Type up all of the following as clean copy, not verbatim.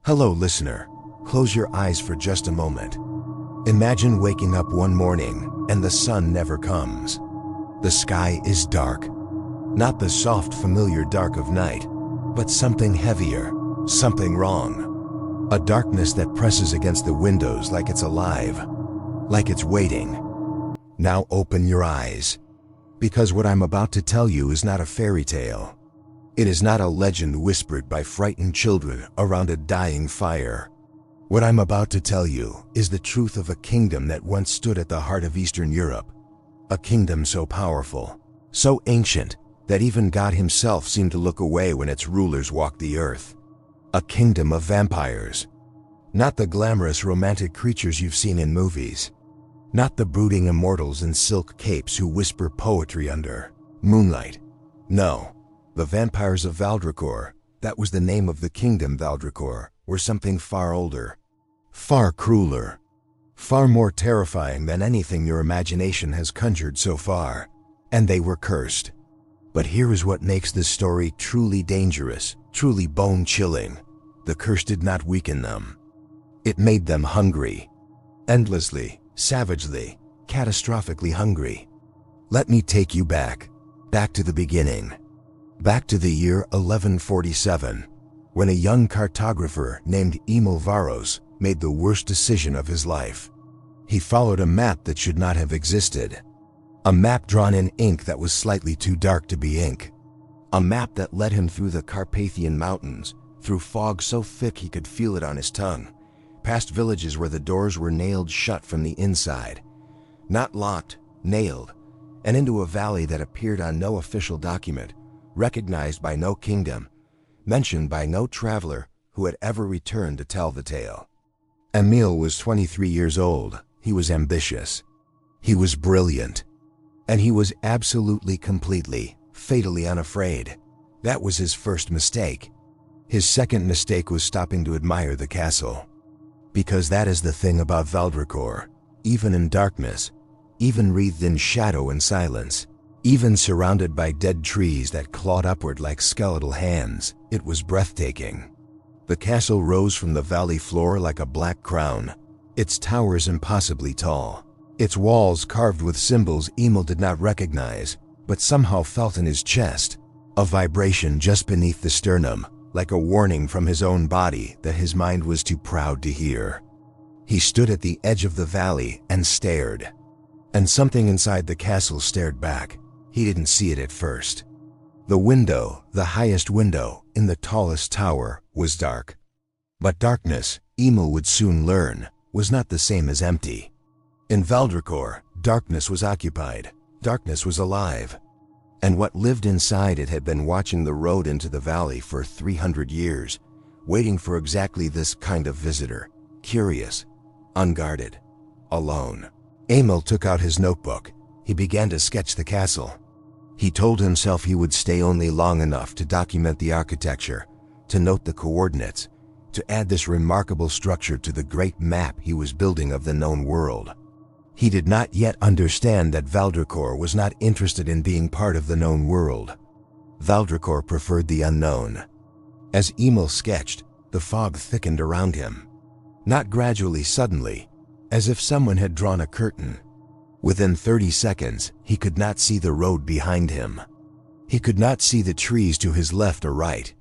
Hello, listener. Close your eyes for just a moment. Imagine waking up one morning and the sun never comes. The sky is dark. Not the soft, familiar dark of night, but something heavier, something wrong. A darkness that presses against the windows like it's alive, like it's waiting. Now open your eyes, because what I'm about to tell you is not a fairy tale. It is not a legend whispered by frightened children around a dying fire. What I'm about to tell you is the truth of a kingdom that once stood at the heart of Eastern Europe. A kingdom so powerful, so ancient, that even God himself seemed to look away when its rulers walked the earth. A kingdom of vampires. Not the glamorous romantic creatures you've seen in movies. Not the brooding immortals in silk capes who whisper poetry under moonlight. No. The vampires of Valdricor, that was the name of the kingdom Valdricor, were something far older, far crueler, far more terrifying than anything your imagination has conjured so far. And they were cursed. But here is what makes this story truly dangerous, truly bone-chilling. The curse did not weaken them. It made them hungry. Endlessly, savagely, catastrophically hungry. Let me take you back to the beginning. Back to the year 1147, when a young cartographer named Emil Varos made the worst decision of his life. He followed a map that should not have existed. A map drawn in ink that was slightly too dark to be ink. A map that led him through the Carpathian Mountains, through fog so thick he could feel it on his tongue, past villages where the doors were nailed shut from the inside. Not locked, nailed, and into a valley that appeared on no official document, recognized by no kingdom, mentioned by no traveler who had ever returned to tell the tale. Emil was 23 years old. He was ambitious. He was brilliant. And he was absolutely, completely, fatally unafraid. That was his first mistake. His second mistake was stopping to admire the castle. Because that is the thing about Valdricor. Even in darkness, even wreathed in shadow and silence, even surrounded by dead trees that clawed upward like skeletal hands, it was breathtaking. The castle rose from the valley floor like a black crown, its towers impossibly tall, its walls carved with symbols Emil did not recognize, but somehow felt in his chest, a vibration just beneath the sternum, like a warning from his own body that his mind was too proud to hear. He stood at the edge of the valley and stared. And something inside the castle stared back. He didn't see it at first. The window, the highest window, in the tallest tower, was dark. But darkness, Emil would soon learn, was not the same as empty. In Valdricor, darkness was occupied, darkness was alive. And what lived inside it had been watching the road into the valley for 300 years, waiting for exactly this kind of visitor, curious, unguarded, alone. Emil took out his notebook. He began to sketch the castle. He told himself he would stay only long enough to document the architecture, to note the coordinates, to add this remarkable structure to the great map he was building of the known world. He did not yet understand that Valdricor was not interested in being part of the known world. Valdricor preferred the unknown. As Emil sketched, the fog thickened around him. Not gradually, suddenly, as if someone had drawn a curtain. Within 30 seconds, he could not see the road behind him. He could not see the trees to his left or right.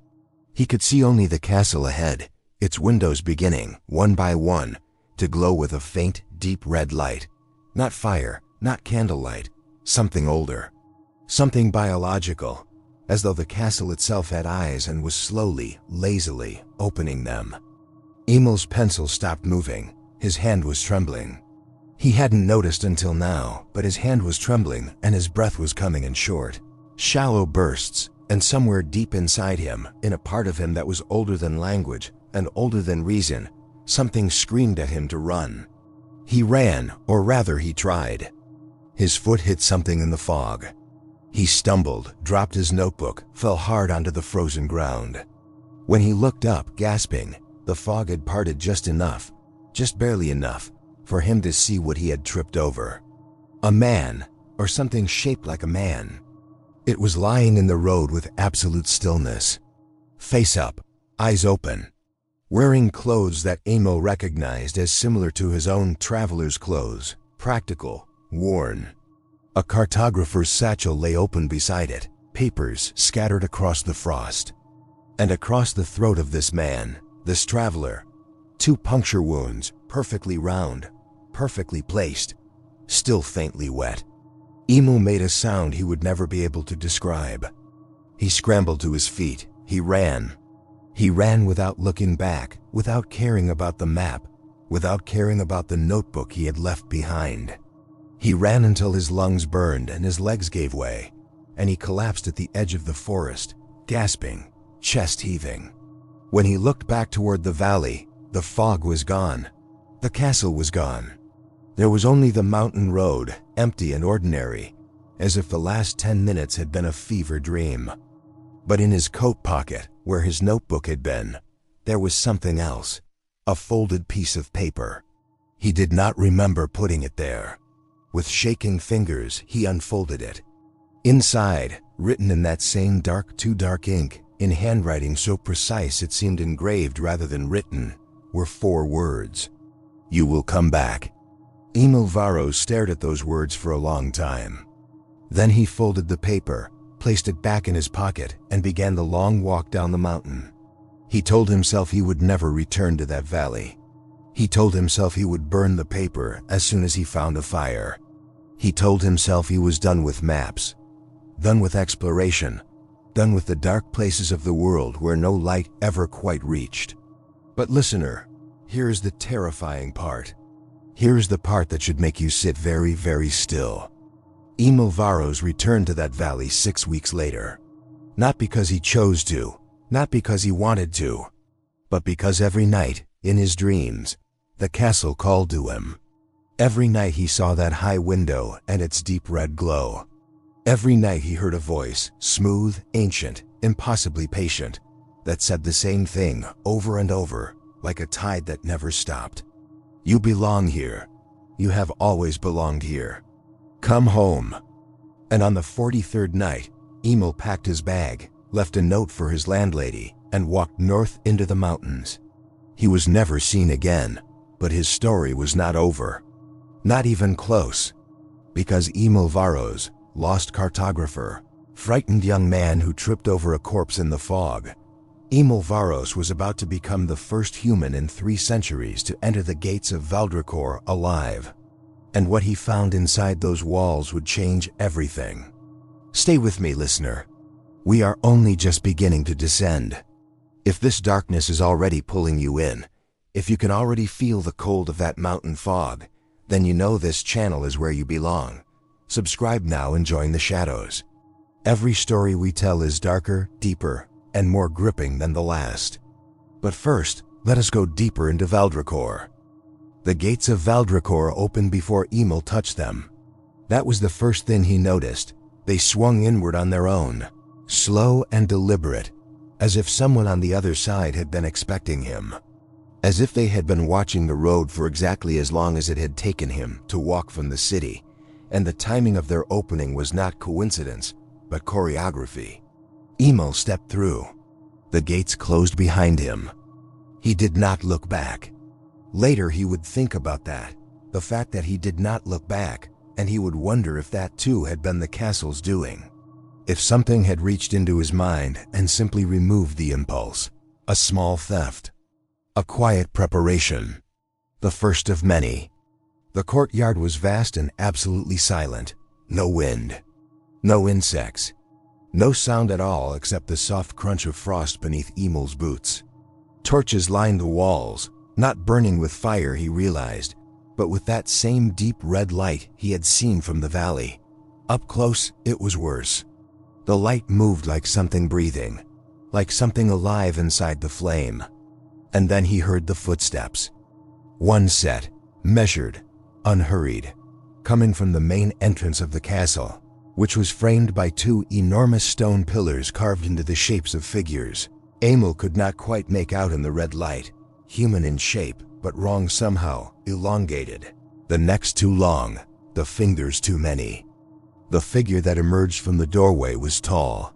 He could see only the castle ahead, its windows beginning, one by one, to glow with a faint, deep red light. Not fire, not candlelight, something older. Something biological, as though the castle itself had eyes and was slowly, lazily, opening them. Emil's pencil stopped moving. His hand was trembling. He hadn't noticed until now, but his hand was trembling and his breath was coming in short, shallow bursts, and somewhere deep inside him, in a part of him that was older than language and older than reason, something screamed at him to run. He ran, or rather he tried. His foot hit something in the fog. He stumbled, dropped his notebook, fell hard onto the frozen ground. When he looked up, gasping, the fog had parted just enough, just barely enough, for him to see what he had tripped over. A man, or something shaped like a man. It was lying in the road with absolute stillness. Face up, eyes open. wearing clothes that Emil recognized as similar to his own traveler's clothes, practical, worn. A cartographer's satchel lay open beside it, papers scattered across the frost. And across the throat of this man, this traveler, 2 puncture wounds, perfectly round, perfectly placed, still faintly wet. Emil made a sound he would never be able to describe. He scrambled to his feet. He ran. He ran without looking back, without caring about the map, without caring about the notebook he had left behind. He ran until his lungs burned and his legs gave way, and he collapsed at the edge of the forest, gasping, chest heaving. When he looked back toward the valley, the fog was gone. The castle was gone. There was only the mountain road, empty and ordinary, as if the last 10 minutes had been a fever dream. But in his coat pocket, where his notebook had been, there was something else, a folded piece of paper. He did not remember putting it there. With shaking fingers, he unfolded it. Inside, written in that same too dark ink, in handwriting so precise it seemed engraved rather than written, were 4 words. "You will come back." Emil Varos stared at those words for a long time. Then he folded the paper, placed it back in his pocket, and began the long walk down the mountain. He told himself he would never return to that valley. He told himself he would burn the paper as soon as he found a fire. He told himself he was done with maps, done with exploration, done with the dark places of the world where no light ever quite reached. But listener, here is the terrifying part. Here is the part that should make you sit very, very still. Emil Varos returned to that valley 6 weeks later. Not because he chose to, not because he wanted to, but because every night, in his dreams, the castle called to him. Every night he saw that high window and its deep red glow. Every night he heard a voice, smooth, ancient, impossibly patient, that said the same thing over and over, like a tide that never stopped. "You belong here. You have always belonged here. Come home." And on the 43rd night, Emil packed his bag, left a note for his landlady, and walked north into the mountains. He was never seen again, but his story was not over. Not even close. Because Emil Varos, lost cartographer, frightened young man who tripped over a corpse in the fog, Emil Varos was about to become the first human in 3 centuries to enter the gates of Valdricor alive. And what he found inside those walls would change everything. Stay with me, listener. We are only just beginning to descend. If this darkness is already pulling you in, if you can already feel the cold of that mountain fog, then you know this channel is where you belong. Subscribe now and join the shadows. Every story we tell is darker, deeper, and more gripping than the last. But first, let us go deeper into Valdricor. The gates of Valdricor opened before Emil touched them. That was the first thing he noticed. They swung inward on their own, slow and deliberate, as if someone on the other side had been expecting him. As if they had been watching the road for exactly as long as it had taken him to walk from the city, and the timing of their opening was not coincidence, but choreography. Emil stepped through. The gates closed behind him. He did not look back. Later he would think about that, the fact that he did not look back, and he would wonder if that too had been the castle's doing. If something had reached into his mind and simply removed the impulse. A small theft. A quiet preparation. The first of many. The courtyard was vast and absolutely silent. No wind. No insects. No sound at all except the soft crunch of frost beneath Emil's boots. Torches lined the walls, not burning with fire, he realized, but with that same deep red light he had seen from the valley. Up close, it was worse. The light moved like something breathing, like something alive inside the flame. And then he heard the footsteps. One set, measured, unhurried, coming from the main entrance of the castle, which was framed by 2 enormous stone pillars carved into the shapes of figures. Emil could not quite make out in the red light, human in shape, but wrong somehow, elongated. The necks too long, the fingers too many. The figure that emerged from the doorway was tall.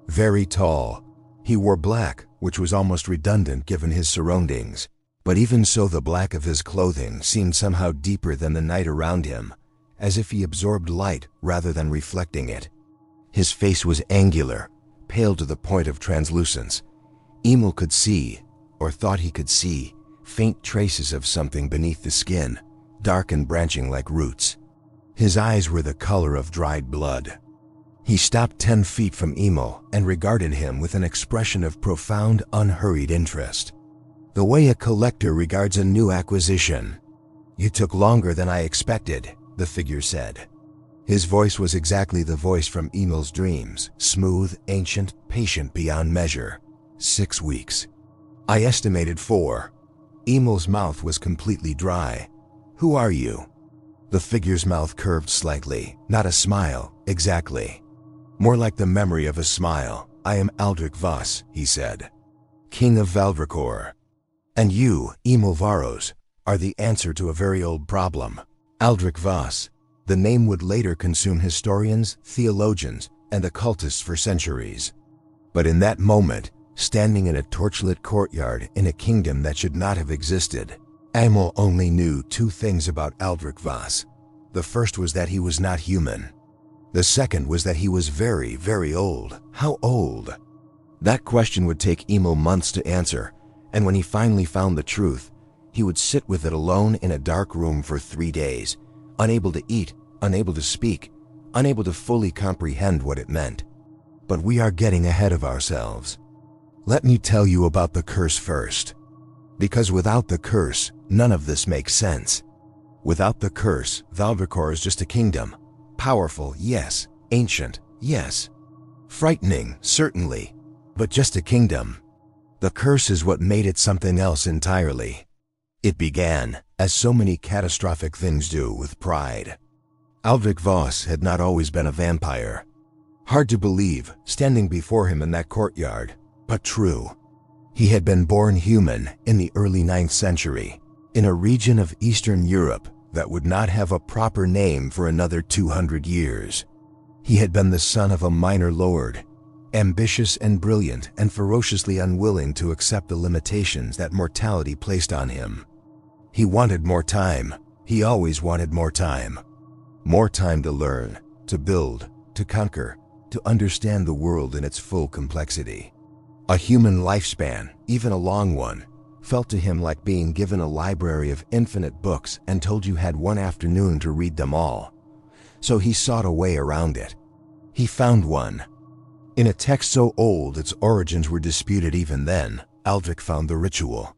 Very tall. He wore black, which was almost redundant given his surroundings. But even so, the black of his clothing seemed somehow deeper than the night around him, as if he absorbed light rather than reflecting it. His face was angular, pale to the point of translucence. Emil could see, or thought he could see, faint traces of something beneath the skin, dark and branching like roots. His eyes were the color of dried blood. He stopped 10 feet from Emil and regarded him with an expression of profound, unhurried interest. The way a collector regards a new acquisition. "You took longer than I expected," the figure said. His voice was exactly the voice from Emil's dreams, smooth, ancient, patient beyond measure. 6 weeks. "I estimated 4. Emil's mouth was completely dry. "Who are you?" The figure's mouth curved slightly, not a smile, exactly. More like the memory of a smile. "I am Aldrich Voss," he said, "King of Valdricor. And you, Emil Varos, are the answer to a very old problem." Aldrich Voss. The name would later consume historians, theologians, and occultists for centuries. But in that moment, standing in a torchlit courtyard in a kingdom that should not have existed, Emil only knew 2 things about Aldrich Voss. The first was that he was not human. The second was that he was very, very old. How old? That question would take Emil months to answer, and when he finally found the truth, he would sit with it alone in a dark room for 3 days, unable to eat, unable to speak, unable to fully comprehend what it meant. But we are getting ahead of ourselves. Let me tell you about the curse first. Because without the curse, none of this makes sense. Without the curse, Valdricor is just a kingdom. Powerful, yes. Ancient, yes. Frightening, certainly. But just a kingdom. The curse is what made it something else entirely. It began, as so many catastrophic things do, with pride. Aldrich Voss had not always been a vampire. Hard to believe, standing before him in that courtyard, but true. He had been born human in the early 9th century, in a region of Eastern Europe that would not have a proper name for another 200 years. He had been the son of a minor lord, ambitious and brilliant and ferociously unwilling to accept the limitations that mortality placed on him. He wanted more time. He always wanted more time. More time to learn, to build, to conquer, to understand the world in its full complexity. A human lifespan, even a long one, felt to him like being given a library of infinite books and told you had 1 afternoon to read them all. So he sought a way around it. He found one. In a text so old its origins were disputed even then, Aldrich found the ritual.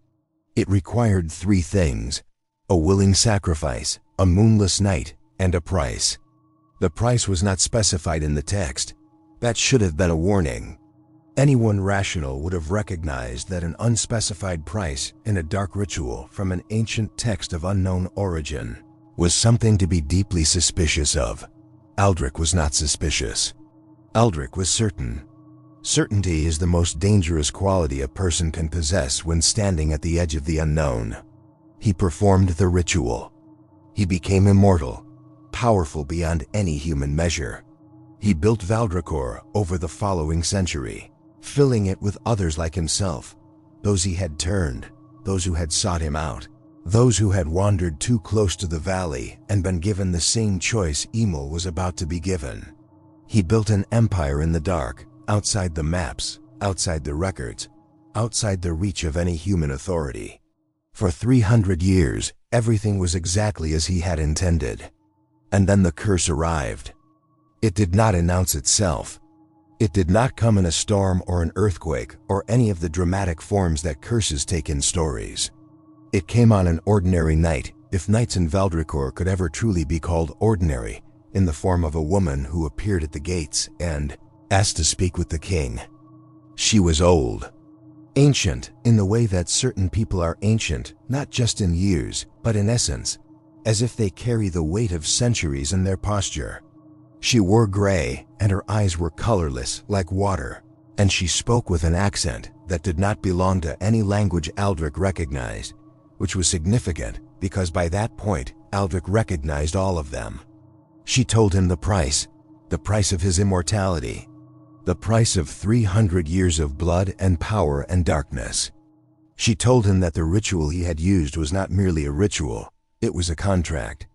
It required 3 things: a willing sacrifice, a moonless night, and a price. The price was not specified in the text. That should have been a warning. Anyone rational would have recognized that an unspecified price in a dark ritual from an ancient text of unknown origin was something to be deeply suspicious of. Aldrich was not suspicious. Aldrich was certain. Certainty is the most dangerous quality a person can possess when standing at the edge of the unknown. He performed the ritual. He became immortal, powerful beyond any human measure. He built Valdricor over the following century, filling it with others like himself, those he had turned, those who had sought him out, those who had wandered too close to the valley and been given the same choice Emil was about to be given. He built an empire in the dark, outside the maps, outside the records, outside the reach of any human authority. For 300 years, everything was exactly as he had intended. And then the curse arrived. It did not announce itself. It did not come in a storm or an earthquake or any of the dramatic forms that curses take in stories. It came on an ordinary night, if nights in Valdricor could ever truly be called ordinary, in the form of a woman who appeared at the gates and asked to speak with the king. She was old. Ancient in the way that certain people are ancient, not just in years, but in essence, as if they carry the weight of centuries in their posture. She wore gray, and her eyes were colorless like water, and she spoke with an accent that did not belong to any language Aldrich recognized, which was significant because by that point Aldrich recognized all of them. She told him the price of his immortality. The price of 300 years of blood and power and darkness. She told him that the ritual he had used was not merely a ritual, it was a contract.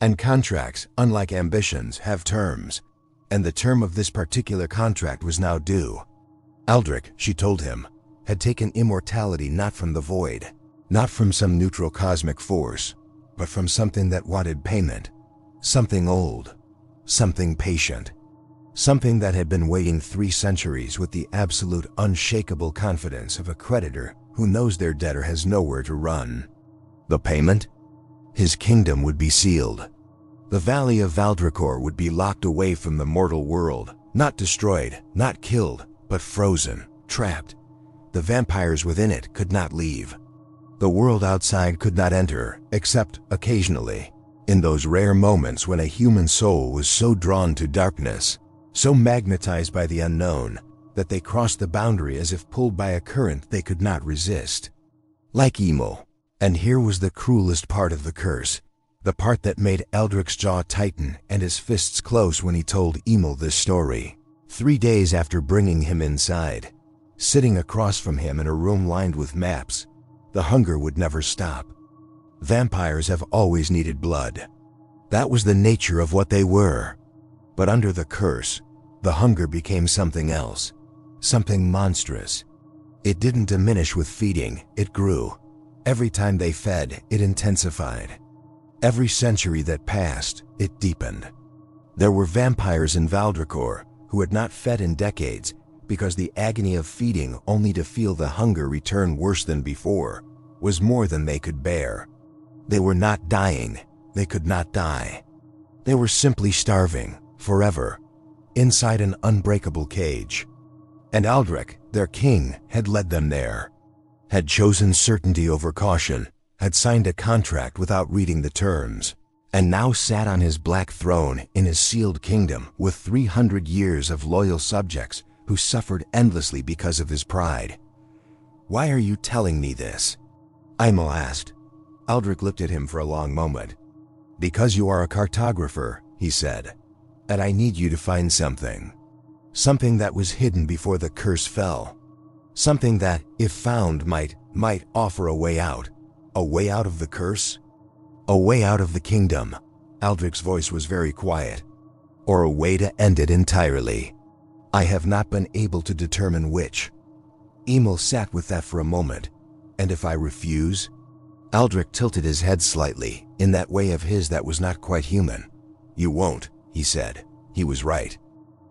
And contracts, unlike ambitions, have terms. And the term of this particular contract was now due. Valdricor, she told him, had taken immortality not from the void, not from some neutral cosmic force, but from something that wanted payment. Something old. Something patient. Something that had been waiting 3 centuries with the absolute unshakable confidence of a creditor who knows their debtor has nowhere to run. The payment? His kingdom would be sealed. The valley of Valdricor would be locked away from the mortal world, not destroyed, not killed, but frozen, trapped. The vampires within it could not leave. The world outside could not enter, except occasionally, in those rare moments when a human soul was so drawn to darkness, so magnetized by the unknown, that they crossed the boundary as if pulled by a current they could not resist. Like Emil. And here was the cruelest part of the curse, the part that made Valdricor's jaw tighten and his fists close when he told Emil this story. 3 days after bringing him inside, sitting across from him in a room lined with maps, the hunger would never stop. Vampires have always needed blood. That was the nature of what they were. But under the curse, the hunger became something else, something monstrous. It didn't diminish with feeding, it grew. Every time they fed, it intensified. Every century that passed, it deepened. There were vampires in Valdricor who had not fed in decades because the agony of feeding only to feel the hunger return worse than before was more than they could bear. They were not dying. They could not die. They were simply starving, forever, inside an unbreakable cage. And Valdricor, their king, had led them there. Had chosen certainty over caution, had signed a contract without reading the terms, and now sat on his black throne in his sealed kingdom with 300 years of loyal subjects who suffered endlessly because of his pride. "Why are you telling me this?" Emil asked. Valdricor looked at him for a long moment. "Because you are a cartographer," he said, "and I need you to find something. Something that was hidden before the curse fell. Something that, if found, might offer a way out of the curse, a way out of the kingdom." Valdricor's voice was very quiet. "Or a way to end it entirely. I have not been able to determine which." Emil sat with that for a moment. "And if I refuse?" Valdricor tilted his head slightly, in that way of his that was not quite human. "You won't," he said. He was right.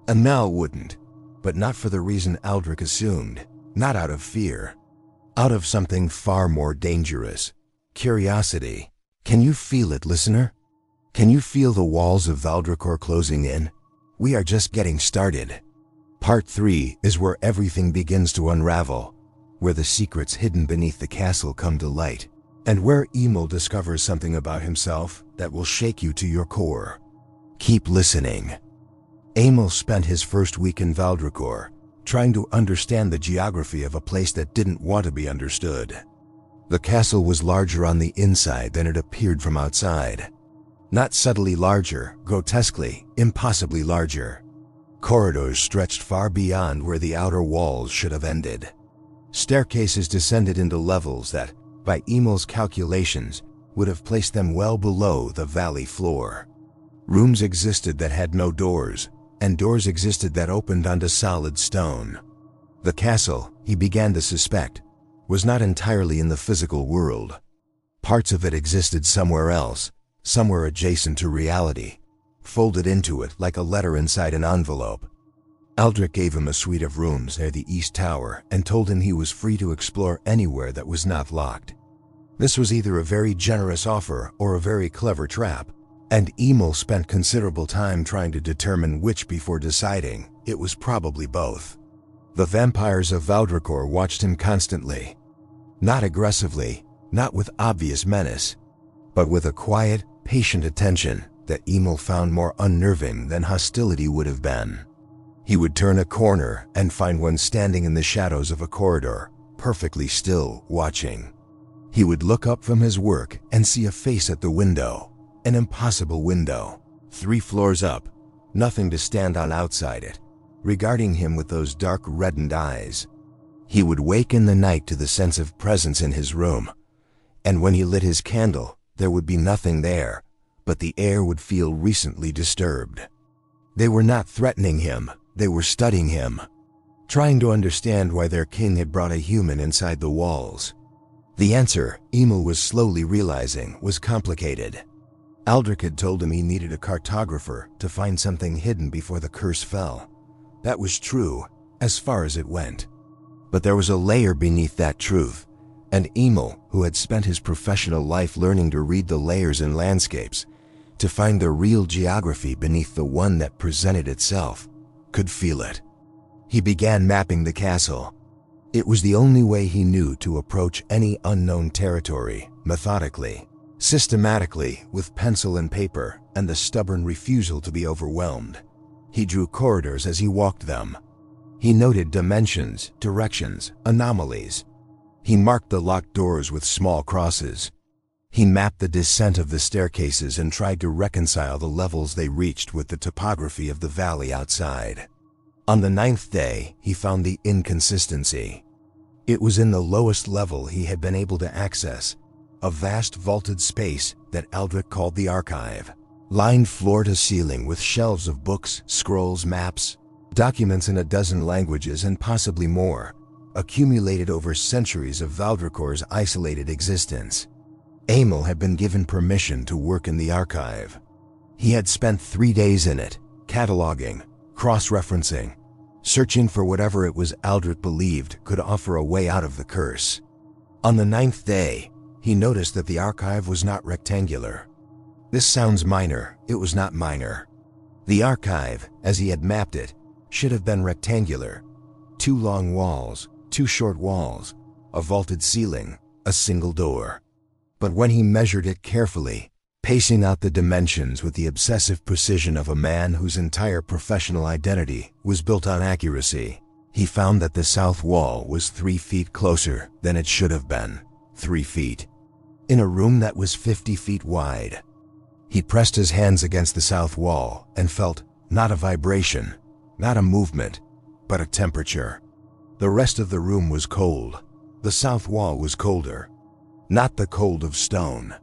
Emil wouldn't, but not for the reason Valdricor assumed. Not out of fear. Out of something far more dangerous. Curiosity. Can you feel it, listener? Can you feel the walls of Valdricor closing in? We are just getting started. Part 3 is where everything begins to unravel, where the secrets hidden beneath the castle come to light, and where Emil discovers something about himself that will shake you to your core. Keep listening. Emil spent his first week in Valdricor, trying to understand the geography of a place that didn't want to be understood. The castle was larger on the inside than it appeared from outside. Not subtly larger, grotesquely, impossibly larger. Corridors stretched far beyond where the outer walls should have ended. Staircases descended into levels that, by Emil's calculations, would have placed them well below the valley floor. Rooms existed that had no doors, and doors existed that opened onto solid stone. The castle, he began to suspect, was not entirely in the physical world. Parts of it existed somewhere else, somewhere adjacent to reality, folded into it like a letter inside an envelope. Valdricor gave him a suite of rooms near the east tower and told him he was free to explore anywhere that was not locked. This was either a very generous offer or a very clever trap, and Emil spent considerable time trying to determine which before deciding it was probably both. The vampires of Valdricor watched him constantly. Not aggressively, not with obvious menace, but with a quiet, patient attention that Emil found more unnerving than hostility would have been. He would turn a corner and find one standing in the shadows of a corridor, perfectly still, watching. He would look up from his work and see a face at the window. An impossible window, 3 floors up, nothing to stand on outside it. regarding him with those dark reddened eyes. He would wake in the night to the sense of presence in his room, and when he lit his candle, there would be nothing there, but the air would feel recently disturbed. They were not threatening him, they were studying him, trying to understand why their king had brought a human inside the walls. The answer, Emil was slowly realizing, was complicated. Valdricor had told him he needed a cartographer to find something hidden before the curse fell. That was true, as far as it went. But there was a layer beneath that truth, and Emil, who had spent his professional life learning to read the layers in landscapes, to find the real geography beneath the one that presented itself, could feel it. He began mapping the castle. It was the only way he knew to approach any unknown territory, methodically, systematically, with pencil and paper, and the stubborn refusal to be overwhelmed. He drew corridors as he walked them. He noted dimensions, directions, anomalies. He marked the locked doors with small crosses. He mapped the descent of the staircases and tried to reconcile the levels they reached with the topography of the valley outside. On the 9th day, he found the inconsistency. It was in the lowest level he had been able to access, a vast vaulted space that Valdricor called the archive, lined floor to ceiling with shelves of books, scrolls, maps, documents in a dozen languages and possibly more, accumulated over centuries of Valdricor's isolated existence. Emil had been given permission to work in the archive. He had spent 3 days in it, cataloging, cross-referencing, searching for whatever it was Valdricor believed could offer a way out of the curse. On the 9th day, he noticed that the archive was not rectangular. This sounds minor, it was not minor. The archive, as he had mapped it, should have been rectangular. 2 long walls, 2 short walls, a vaulted ceiling, a single door. But when he measured it carefully, pacing out the dimensions with the obsessive precision of a man whose entire professional identity was built on accuracy, he found that the south wall was 3 feet closer than it should have been. 3 feet. In a room that was 50 feet wide. He pressed his hands against the south wall and felt not a vibration, not a movement, but a temperature. The rest of the room was cold. The south wall was colder. Not the cold of stone.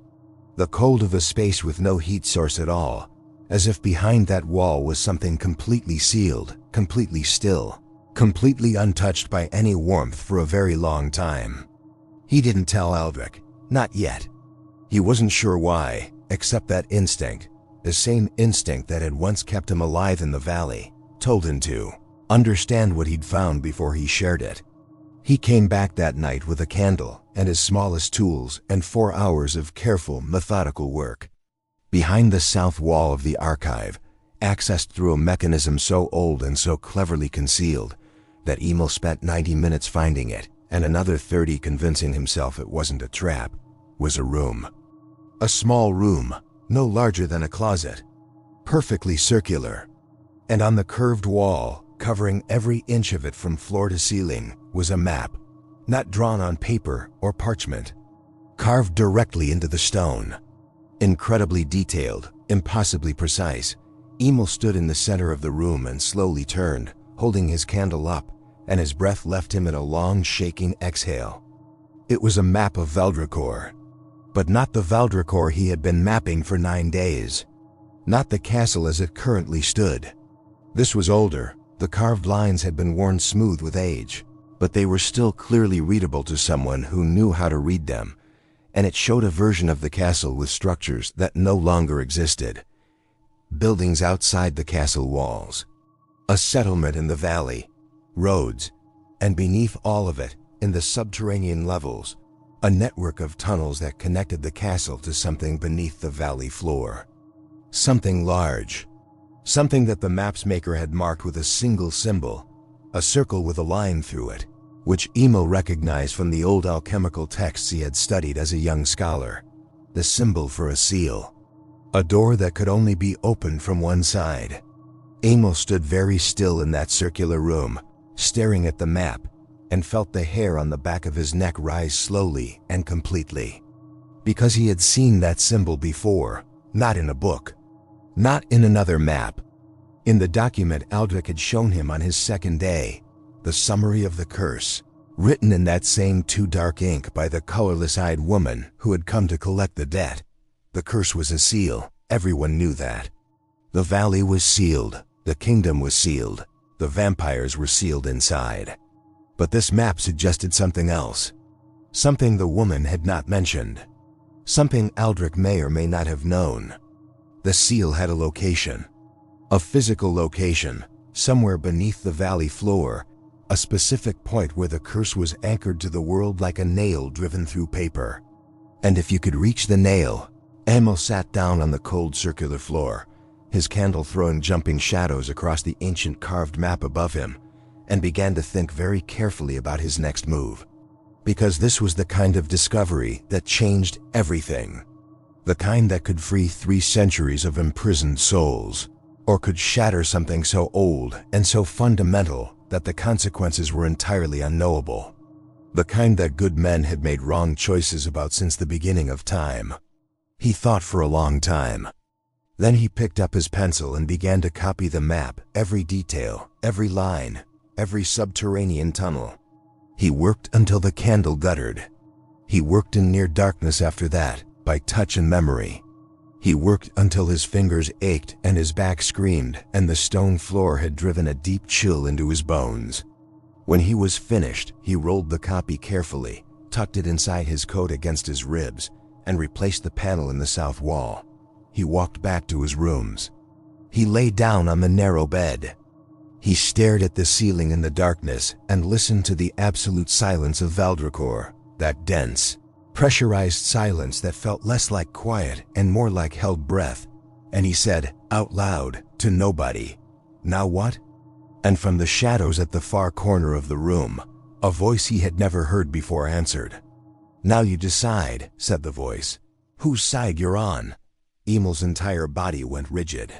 The cold of a space with no heat source at all, as if behind that wall was something completely sealed, completely still, completely untouched by any warmth for a very long time. He didn't tell Valdricor, not yet. He wasn't sure why, except that instinct, the same instinct that had once kept him alive in the valley, told him to understand what he'd found before he shared it. He came back that night with a candle and his smallest tools and 4 hours of careful, methodical work. Behind the south wall of the archive, accessed through a mechanism so old and so cleverly concealed that Emil spent 90 minutes finding it and another 30 convincing himself it wasn't a trap, was a room. A small room, no larger than a closet, perfectly circular. And on the curved wall, covering every inch of it from floor to ceiling, was a map, not drawn on paper or parchment, carved directly into the stone. Incredibly detailed, impossibly precise, Emil stood in the center of the room and slowly turned, holding his candle up, and his breath left him in a long, shaking exhale. It was a map of Valdricor, but not the Valdricor he had been mapping for 9 days. Not the castle as it currently stood. This was older. The carved lines had been worn smooth with age, but they were still clearly readable to someone who knew how to read them, and it showed a version of the castle with structures that no longer existed. Buildings outside the castle walls. A settlement in the valley. Roads. And beneath all of it, in the subterranean levels, a network of tunnels that connected the castle to something beneath the valley floor. Something large. Something that the maps maker had marked with a single symbol, a circle with a line through it, which Emil recognized from the old alchemical texts he had studied as a young scholar. The symbol for a seal. A door that could only be opened from one side. Emil stood very still in that circular room, staring at the map, and felt the hair on the back of his neck rise slowly and completely. Because he had seen that symbol before, not in a book. Not in another map. In the document Valdricor had shown him on his second day, the summary of the curse, written in that same too dark ink by the colorless-eyed woman who had come to collect the debt. The curse was a seal. Everyone knew that. The valley was sealed. The kingdom was sealed. The vampires were sealed inside. But this map suggested something else. Something the woman had not mentioned. Something Valdricor may or may not have known. The seal had a location. A physical location, somewhere beneath the valley floor, a specific point where the curse was anchored to the world like a nail driven through paper. And if you could reach the nail, Emil sat down on the cold circular floor, his candle throwing jumping shadows across the ancient carved map above him, and began to think very carefully about his next move. Because this was the kind of discovery that changed everything. The kind that could free 3 centuries of imprisoned souls, or could shatter something so old and so fundamental that the consequences were entirely unknowable. The kind that good men had made wrong choices about since the beginning of time. He thought for a long time. Then he picked up his pencil and began to copy the map, every detail, every line, every subterranean tunnel. He worked until the candle guttered. He worked in near darkness after that, by touch and memory. He worked until his fingers ached and his back screamed and the stone floor had driven a deep chill into his bones. When he was finished, he rolled the copy carefully, tucked it inside his coat against his ribs, and replaced the panel in the south wall. He walked back to his rooms. He lay down on the narrow bed. He stared at the ceiling in the darkness and listened to the absolute silence of Valdricor, that dense, pressurized silence that felt less like quiet and more like held breath. And he said, out loud, to nobody, "Now what?" And from the shadows at the far corner of the room, a voice he had never heard before answered. "Now you decide," said the voice, "whose side you're on." Emil's entire body went rigid.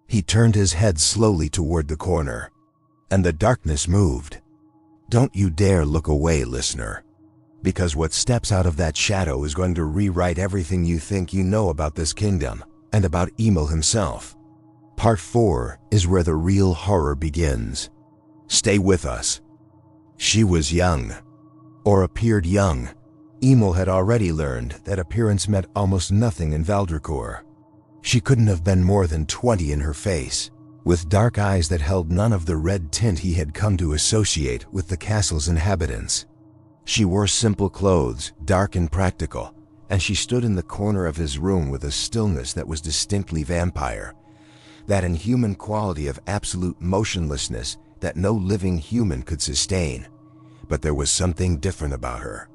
He turned his head slowly toward the corner, and the darkness moved. Don't you dare look away, listener, because what steps out of that shadow is going to rewrite everything you think you know about this kingdom and about Emil himself. Part 4 is where the real horror begins. Stay with us. She was young, or appeared young. Emil had already learned that appearance meant almost nothing in Valdricor. She couldn't have been more than 20 in her face, with dark eyes that held none of the red tint he had come to associate with the castle's inhabitants. She wore simple clothes, dark and practical, and she stood in the corner of his room with a stillness that was distinctly vampire, that inhuman quality of absolute motionlessness that no living human could sustain. But there was something different about her.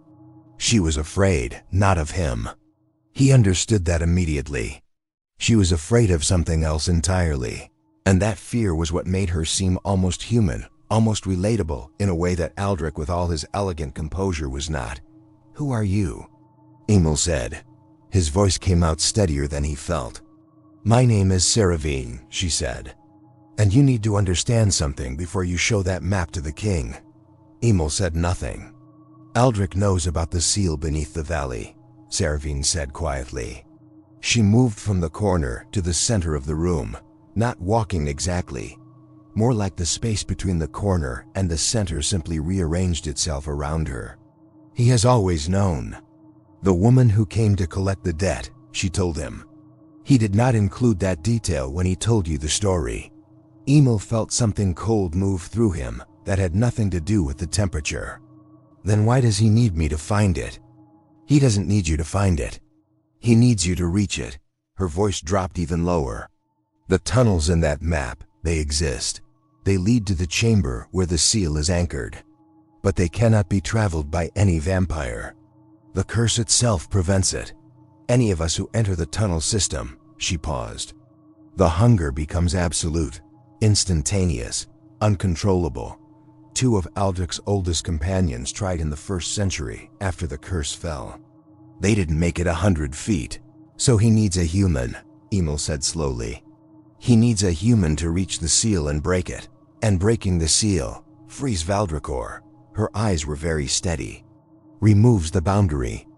She was afraid, not of him. He understood that immediately. She was afraid of something else entirely, and that fear was what made her seem almost human, almost relatable in a way that Valdricor with all his elegant composure was not. "Who are you?" Emil said. His voice came out steadier than he felt. "My name is Saravine," she said. "And you need to understand something before you show that map to the king." Emil said nothing. "Valdricor knows about the seal beneath the valley," Saravine said quietly. She moved from the corner to the center of the room, not walking exactly. More like the space between the corner and the center simply rearranged itself around her. "He has always known. The woman who came to collect the debt," she told him. "He did not include that detail when he told you the story." Emil felt something cold move through him that had nothing to do with the temperature. "Then why does he need me to find it?" "He doesn't need you to find it. He needs you to reach it." Her voice dropped even lower. "The tunnels in that map, they exist. They lead to the chamber where the seal is anchored. But they cannot be traveled by any vampire. The curse itself prevents it. Any of us who enter the tunnel system," she paused. "The hunger becomes absolute, instantaneous, uncontrollable. 2 of Valdricor's oldest companions tried in the 1st century after the curse fell. They didn't make it 100 feet. So he needs a human," Emil said slowly. "He needs a human to reach the seal and break it. And breaking the seal frees Valdricor." Her eyes were very steady. "Removes the boundary.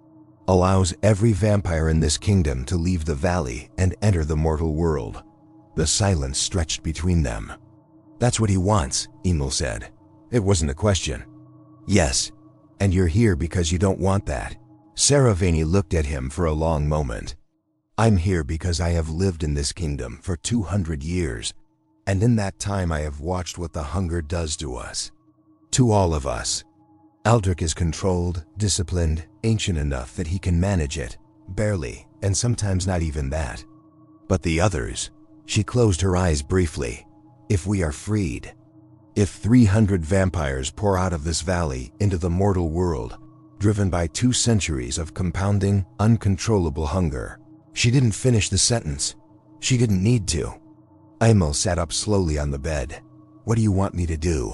Allows every vampire in this kingdom to leave the valley and enter the mortal world. The silence stretched between them. "That's what he wants," Emil said. It wasn't a question. "Yes, and you're here because you don't want that." Saravani looked at him for a long moment. "I'm here because I have lived in this kingdom for 200 years, and in that time I have watched what the hunger does to us. To all of us. Valdricor is controlled, disciplined, ancient enough that he can manage it, barely, and sometimes not even that. But the others," she closed her eyes briefly, "if we are freed, if 300 vampires pour out of this valley into the mortal world, driven by 2 centuries of compounding, uncontrollable hunger." She didn't finish the sentence. She didn't need to. Emil sat up slowly on the bed. "What do you want me to do?"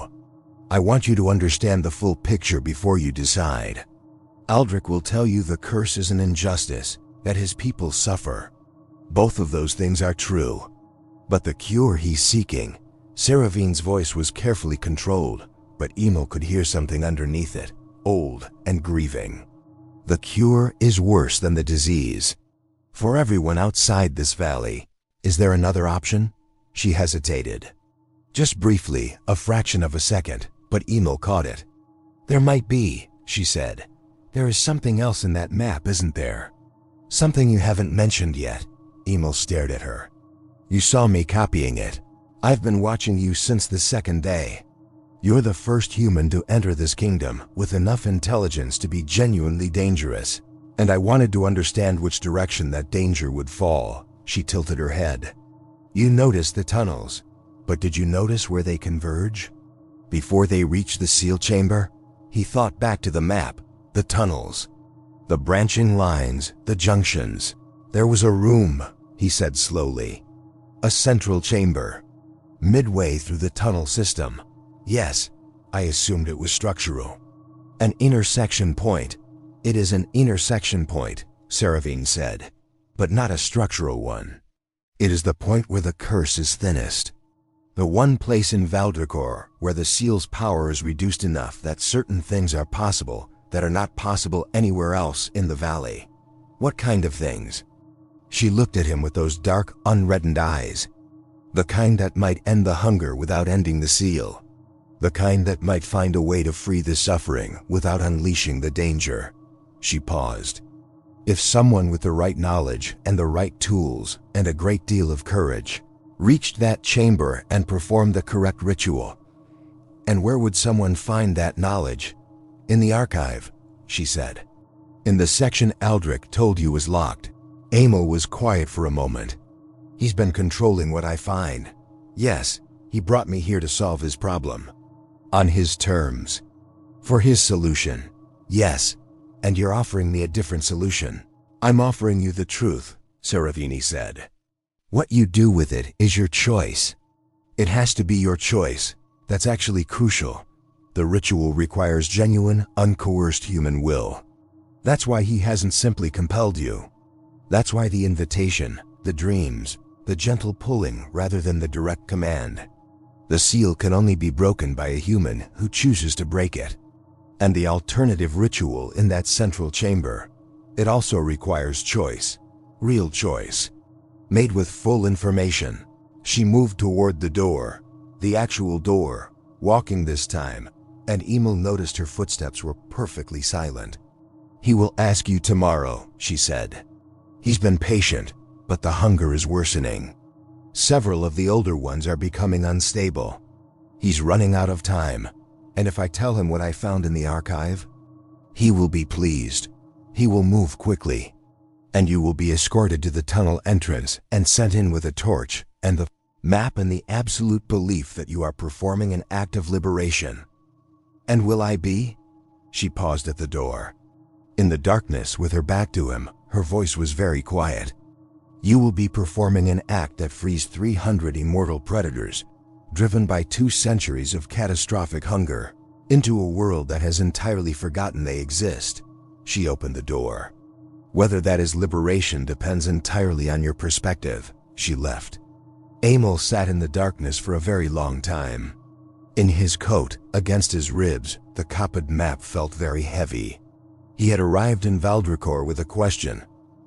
"I want you to understand the full picture before you decide. Valdricor will tell you the curse is an injustice, that his people suffer. Both of those things are true. But the cure he's seeking," Saravani's voice was carefully controlled, but Emil could hear something underneath it, old and grieving. "The cure is worse than the disease. For everyone outside this valley, is there another option?" She hesitated. Just briefly, a fraction of a second, but Emil caught it. "There might be," she said. "There is something else in that map, isn't there? Something you haven't mentioned yet." Emil stared at her. "You saw me copying it. I've been watching you since the second day. You're the first human to enter this kingdom with enough intelligence to be genuinely dangerous, and I wanted to understand which direction that danger would fall." She tilted her head. "You noticed the tunnels, but did you notice where they converge? Before they reach the seal chamber?" He thought back to the map, the tunnels, the branching lines, the junctions. "There was a room," he said slowly. "A central chamber. Midway through the tunnel system. Yes, I assumed it was structural. An intersection point. It is an intersection point," Saravani said, "but not a structural one. It is the point where the curse is thinnest. The one place in Valdricor where the seal's power is reduced enough that certain things are possible that are not possible anywhere else in the valley." "What kind of things?" She looked at him with those dark, unreddened eyes. "The kind that might end the hunger without ending the seal. The kind that might find a way to free the suffering without unleashing the danger." She paused. "If someone with the right knowledge and the right tools and a great deal of courage reached that chamber and performed the correct ritual." "And where would someone find that knowledge?" "In the archive," she said. "In the section Valdricor told you was locked." Emil was quiet for a moment. "He's been controlling what I find. Yes, he brought me here to solve his problem. On his terms. For his solution. Yes, and you're offering me a different solution." "I'm offering you the truth," Saravani said. "What you do with it is your choice. It has to be your choice. That's actually crucial. The ritual requires genuine, uncoerced human will. That's why he hasn't simply compelled you. That's why the invitation, the dreams, the gentle pulling rather than the direct command. The seal can only be broken by a human who chooses to break it. And the alternative ritual in that central chamber, it also requires choice, real choice, made with full information." She moved toward the door, the actual door, walking this time, and Emil noticed her footsteps were perfectly silent. "He will ask you tomorrow," she said. "He's been patient, but the hunger is worsening. Several of the older ones are becoming unstable. He's running out of time, and if I tell him what I found in the archive, he will be pleased. He will move quickly, and you will be escorted to the tunnel entrance and sent in with a torch and the map and the absolute belief that you are performing an act of liberation." "And will I be?" She paused at the door. In the darkness, with her back to him, her voice was very quiet. "You will be performing an act that frees 300 immortal predators, driven by 2 centuries of catastrophic hunger, into a world that has entirely forgotten they exist." She opened the door. "Whether that is liberation depends entirely on your perspective." She left. Emil sat in the darkness for a very long time. In his coat, against his ribs, the copied map felt very heavy. He had arrived in Valdricor with a question.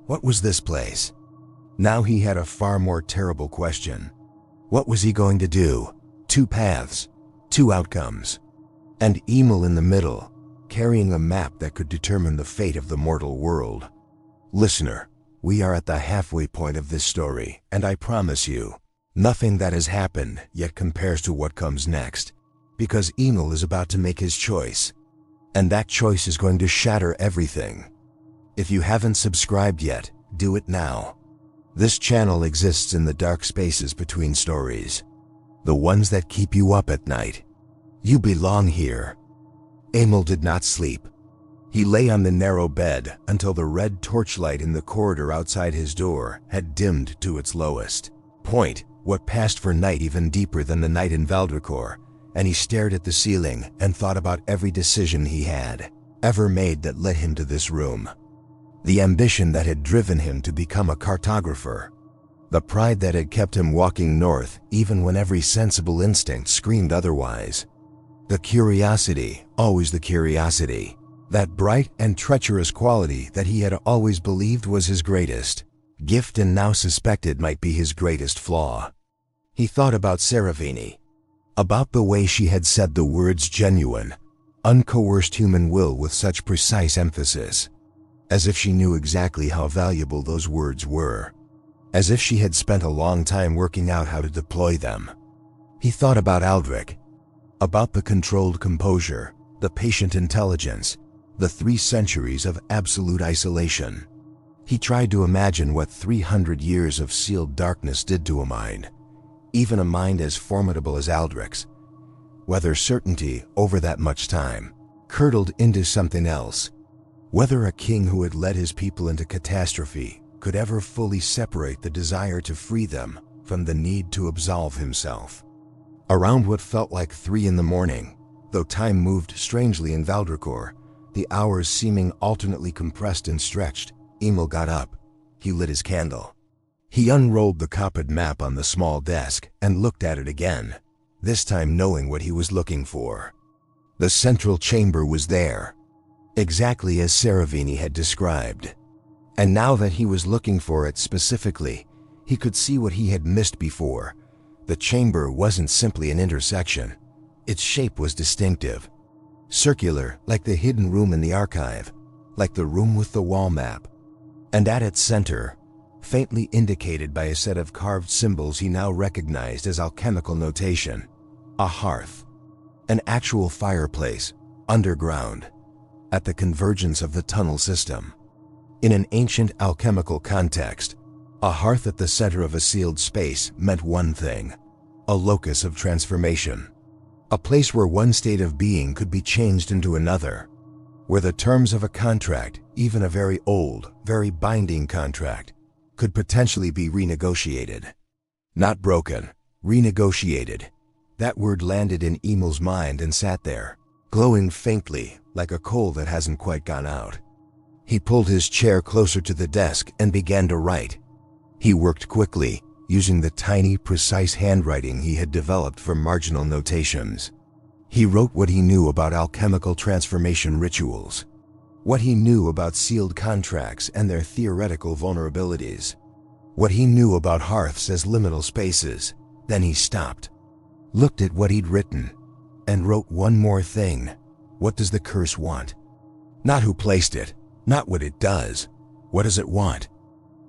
What was this place? Now he had a far more terrible question. What was he going to do? Two paths, two outcomes, and Emil in the middle, carrying a map that could determine the fate of the mortal world. Listener, we are at the halfway point of this story, and I promise you, nothing that has happened yet compares to what comes next, because Emil is about to make his choice, and that choice is going to shatter everything. If you haven't subscribed yet, do it now. This channel exists in the dark spaces between stories, the ones that keep you up at night. You belong here. Emil did not sleep. He lay on the narrow bed until the red torchlight in the corridor outside his door had dimmed to its lowest point, what passed for night even deeper than the night in Valdricor, and he stared at the ceiling and thought about every decision he had ever made that led him to this room. The ambition that had driven him to become a cartographer. The pride that had kept him walking north even when every sensible instinct screamed otherwise. The curiosity, always the curiosity. That bright and treacherous quality that he had always believed was his greatest gift and now suspected might be his greatest flaw. He thought about Seravini, about the way she had said the words genuine, uncoerced human will with such precise emphasis, as if she knew exactly how valuable those words were, as if she had spent a long time working out how to deploy them. He thought about Valdricor, about the controlled composure, the patient intelligence, the 3 centuries of absolute isolation. He tried to imagine what 300 years of sealed darkness did to a mind, even a mind as formidable as Valdricor's. Whether certainty over that much time curdled into something else, whether a king who had led his people into catastrophe could ever fully separate the desire to free them from the need to absolve himself. Around what felt like 3 in the morning, though time moved strangely in Valdricor, the hours seeming alternately compressed and stretched, Emil got up. He lit his candle. He unrolled the copied map on the small desk and looked at it again, this time knowing what he was looking for. The central chamber was there, exactly as Seravini had described. And now that he was looking for it specifically, he could see what he had missed before. The chamber wasn't simply an intersection. Its shape was distinctive. Circular, like the hidden room in the archive, like the room with the wall map. And at its center, faintly indicated by a set of carved symbols he now recognized as alchemical notation, a hearth. An actual fireplace, underground, at the convergence of the tunnel system. In an ancient alchemical context, a hearth at the center of a sealed space meant one thing: a locus of transformation. A place where one state of being could be changed into another, where the terms of a contract, even a very old, very binding contract, could potentially be renegotiated. Not broken, renegotiated. That word landed in Emil's mind and sat there, glowing faintly like a coal that hasn't quite gone out. He pulled his chair closer to the desk and began to write. He worked quickly, using the tiny, precise handwriting he had developed for marginal notations. He wrote what he knew about alchemical transformation rituals, what he knew about sealed contracts and their theoretical vulnerabilities, what he knew about hearths as liminal spaces. Then he stopped, looked at what he'd written, and wrote one more thing. What does the curse want? Not who placed it, not what it does. What does it want?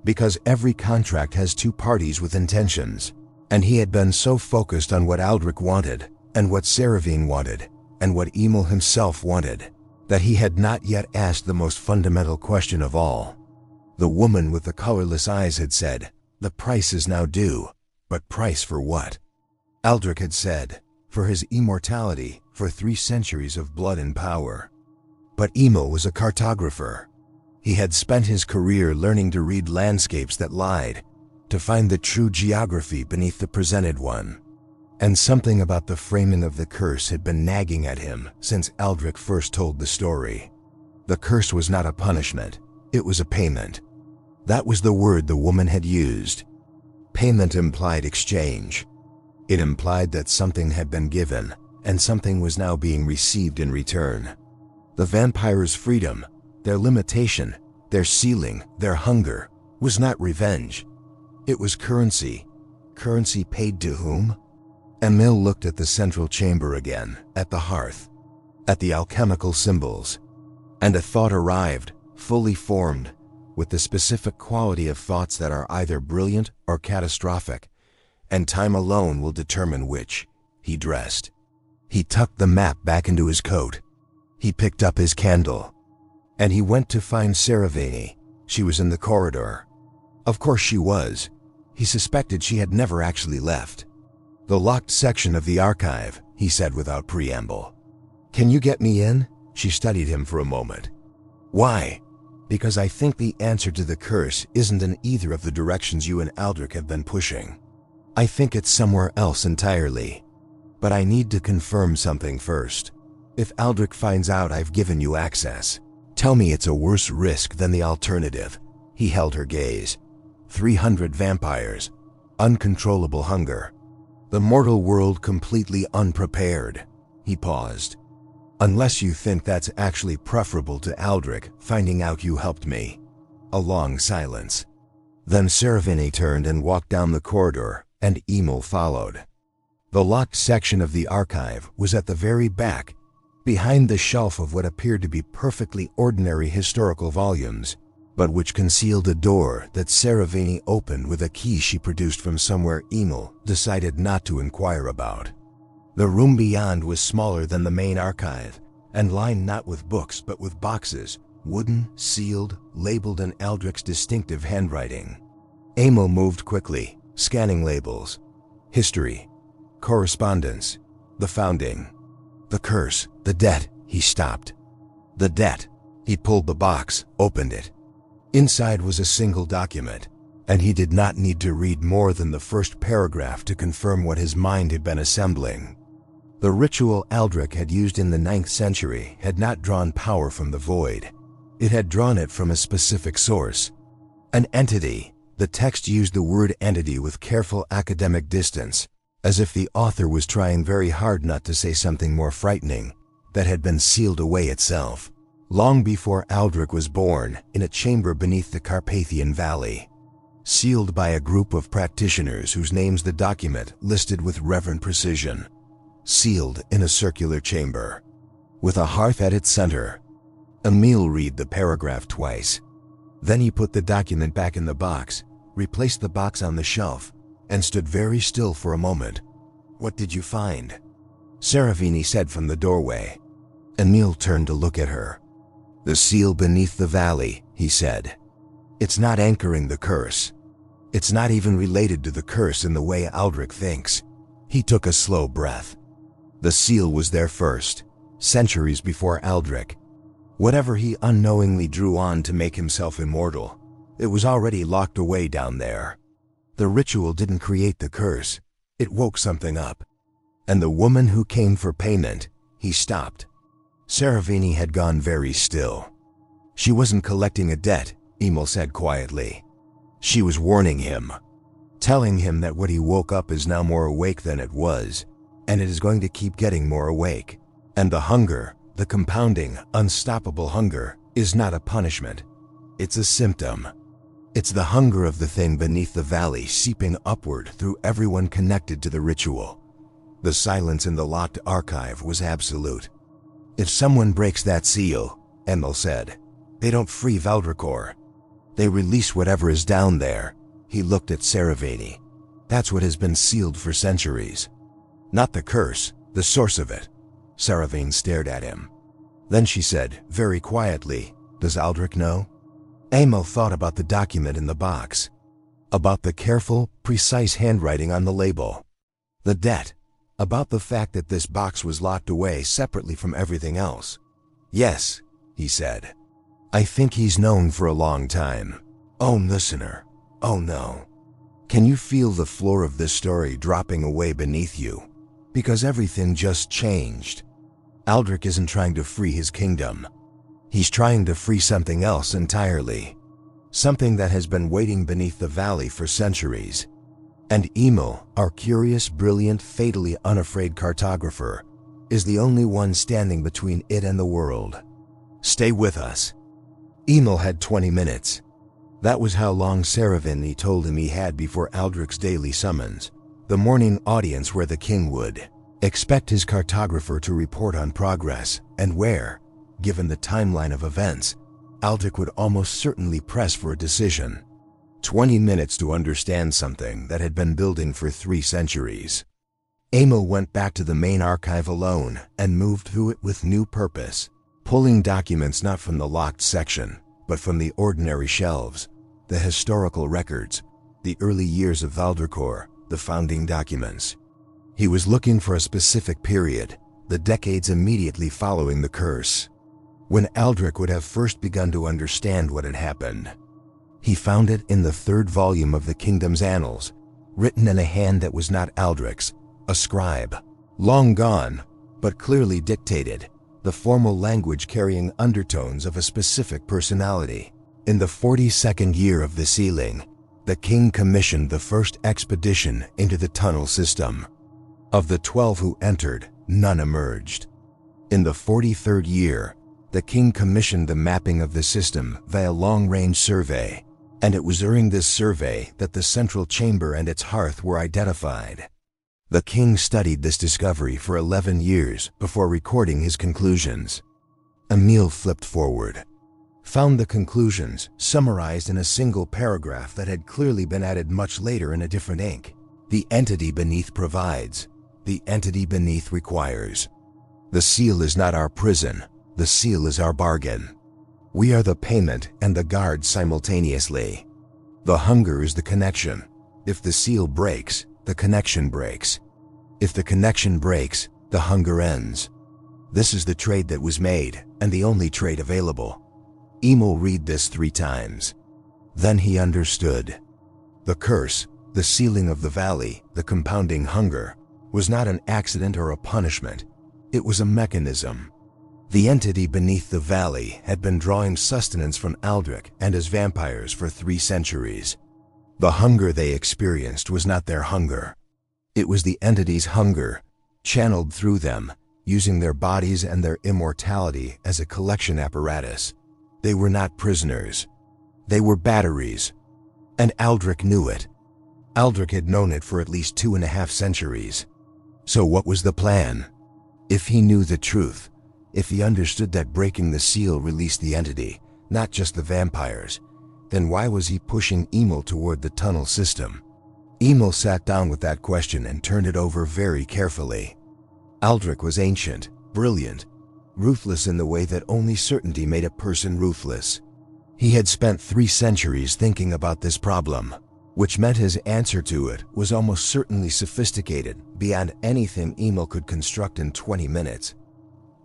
Because every contract has 2 parties with intentions, and he had been so focused on what Valdricor wanted, and what Seravini wanted, and what Emil himself wanted, that he had not yet asked the most fundamental question of all. The woman with the colorless eyes had said, "The price is now due," but price for what? Valdricor had said, for his immortality, for 3 centuries of blood and power. But Emil was a cartographer. He had spent his career learning to read landscapes that lied, to find the true geography beneath the presented one. And something about the framing of the curse had been nagging at him since Valdricor first told the story. The curse was not a punishment, it was a payment. That was the word the woman had used. Payment implied exchange. It implied that something had been given, and something was now being received in return. The vampire's freedom, their limitation, their ceiling, their hunger, was not revenge. It was currency. currency paid to whom? Emil looked at the central chamber again, at the hearth, at the alchemical symbols, and a thought arrived, fully formed, with the specific quality of thoughts that are either brilliant or catastrophic, and time alone will determine which. He dressed. He tucked the map back into his coat. He picked up his candle. And he went to find Saravani. She was in the corridor. Of course she was. He suspected she had never actually left. "The locked section of the archive," he said without preamble. "Can you get me in?" She studied him for a moment. "Why?" "Because I think the answer to the curse isn't in either of the directions you and Valdricor have been pushing. I think it's somewhere else entirely. But I need to confirm something first. If Valdricor finds out I've given you access, tell me it's a worse risk than the alternative." He held her gaze. 300 vampires, uncontrollable hunger, the mortal world completely unprepared. He paused. "Unless you think that's actually preferable to Valdricor finding out you helped me." A long silence. Then Saravani turned and walked down the corridor, and Emil followed. The locked section of the archive was at the very back, behind the shelf of what appeared to be perfectly ordinary historical volumes, but which concealed a door that Saravani opened with a key she produced from somewhere Emil decided not to inquire about. The room beyond was smaller than the main archive, and lined not with books but with boxes, wooden, sealed, labeled in Valdricor's distinctive handwriting. Emil moved quickly, scanning labels. History, correspondence, the founding, the curse, the debt. He stopped. The debt. He pulled the box, opened it. Inside was a single document, and he did not need to read more than the first paragraph to confirm what his mind had been assembling. The ritual Valdricor had used in the 9th century had not drawn power from the void. It had drawn it from a specific source. An entity. The text used the word entity with careful academic distance, as if the author was trying very hard not to say something more frightening, that had been sealed away itself, long before Valdricor was born, in a chamber beneath the Carpathian Valley. Sealed by a group of practitioners whose names the document listed with reverent precision. Sealed in a circular chamber, with a hearth at its center. Emil read the paragraph twice. Then he put the document back in the box, replaced the box on the shelf, and stood very still for a moment. "What did you find?" Saravani said from the doorway. Emil turned to look at her. "The seal beneath the valley," he said. "It's not anchoring the curse. It's not even related to the curse in the way Valdricor thinks." He took a slow breath. The seal was there first, centuries before Valdricor. Whatever he unknowingly drew on to make himself immortal, it was already locked away down there. The ritual didn't create the curse. It woke something up. And the woman who came for payment. He stopped. Saravani had gone very still. "She wasn't collecting a debt," Emil said quietly. "She was warning him, telling him that what he woke up is now more awake than it was, and it is going to keep getting more awake. And the hunger, the compounding, unstoppable hunger, is not a punishment. It's a symptom. It's the hunger of the thing beneath the valley seeping upward through everyone connected to the ritual." The silence in the locked archive was absolute. "If someone breaks that seal," Emil said, "they don't free Valdricor. They release whatever is down there." He looked at Saravani. "That's what has been sealed for centuries. Not the curse, the source of it." Saravani stared at him. Then she said, very quietly, "Does Valdricor know?" Emil thought about the document in the box, about the careful, precise handwriting on the label, the debt, about the fact that this box was locked away separately from everything else. "Yes," he said. "I think he's known for a long time." Oh, listener, oh no. Can you feel the floor of this story dropping away beneath you? Because everything just changed. Valdricor isn't trying to free his kingdom. He's trying to free something else entirely. Something that has been waiting beneath the valley for centuries. And Emil, our curious, brilliant, fatally unafraid cartographer, is the only one standing between it and the world. Stay with us. Emil had 20 minutes. That was how long Saravini told him he had before Aldric's daily summons, the morning audience where the king would expect his cartographer to report on progress, and where, given the timeline of events, Aldric would almost certainly press for a decision. 20 minutes to understand something that had been building for 3 centuries. Emil went back to the main archive alone and moved through it with new purpose, pulling documents not from the locked section, but from the ordinary shelves, the historical records, the early years of Valdricor, the founding documents. He was looking for a specific period, the decades immediately following the curse, when Aldric would have first begun to understand what had happened. He found it in the 3rd volume of the kingdom's annals, written in a hand that was not Aldric's, a scribe, long gone, but clearly dictated, the formal language carrying undertones of a specific personality. In the 42nd year of the sealing, the king commissioned the first expedition into the tunnel system. Of the 12 who entered, none emerged. In the 43rd year, the king commissioned the mapping of the system via long-range survey, and it was during this survey that the central chamber and its hearth were identified. The king studied this discovery for 11 years before recording his conclusions. Emil flipped forward, found the conclusions summarized in a single paragraph that had clearly been added much later in a different ink. The entity beneath provides, the entity beneath requires. The seal is not our prison, the seal is our bargain. We are the payment and the guard simultaneously. The hunger is the connection. If the seal breaks, the connection breaks. If the connection breaks, the hunger ends. This is the trade that was made, and the only trade available. Emil read this 3 times. Then he understood. The curse, the sealing of the valley, the compounding hunger, was not an accident or a punishment. It was a mechanism. The entity beneath the valley had been drawing sustenance from Aldric and his vampires for 3 centuries. The hunger they experienced was not their hunger. It was the entity's hunger, channeled through them, using their bodies and their immortality as a collection apparatus. They were not prisoners. They were batteries. And Aldric knew it. Aldric had known it for at least 2.5 centuries. So what was the plan? If he knew the truth, if he understood that breaking the seal released the entity, not just the vampires, then why was he pushing Emil toward the tunnel system? Emil sat down with that question and turned it over very carefully. Aldric was ancient, brilliant, ruthless in the way that only certainty made a person ruthless. He had spent 3 centuries thinking about this problem, which meant his answer to it was almost certainly sophisticated beyond anything Emil could construct in 20 minutes.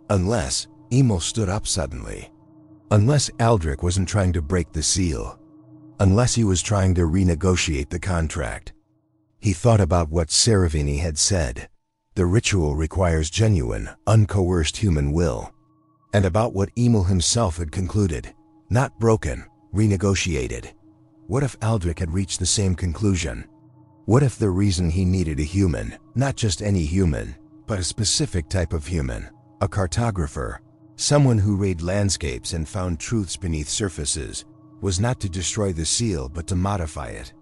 Unless Emil stood up suddenly. Unless Aldric wasn't trying to break the seal. Unless he was trying to renegotiate the contract. He thought about what Saravini had said. The ritual requires genuine, uncoerced human will. And about what Emil himself had concluded. Not broken, renegotiated. What if Aldric had reached the same conclusion? What if the reason he needed a human, not just any human, but a specific type of human, a cartographer, someone who read landscapes and found truths beneath surfaces, was not to destroy the seal but to modify it,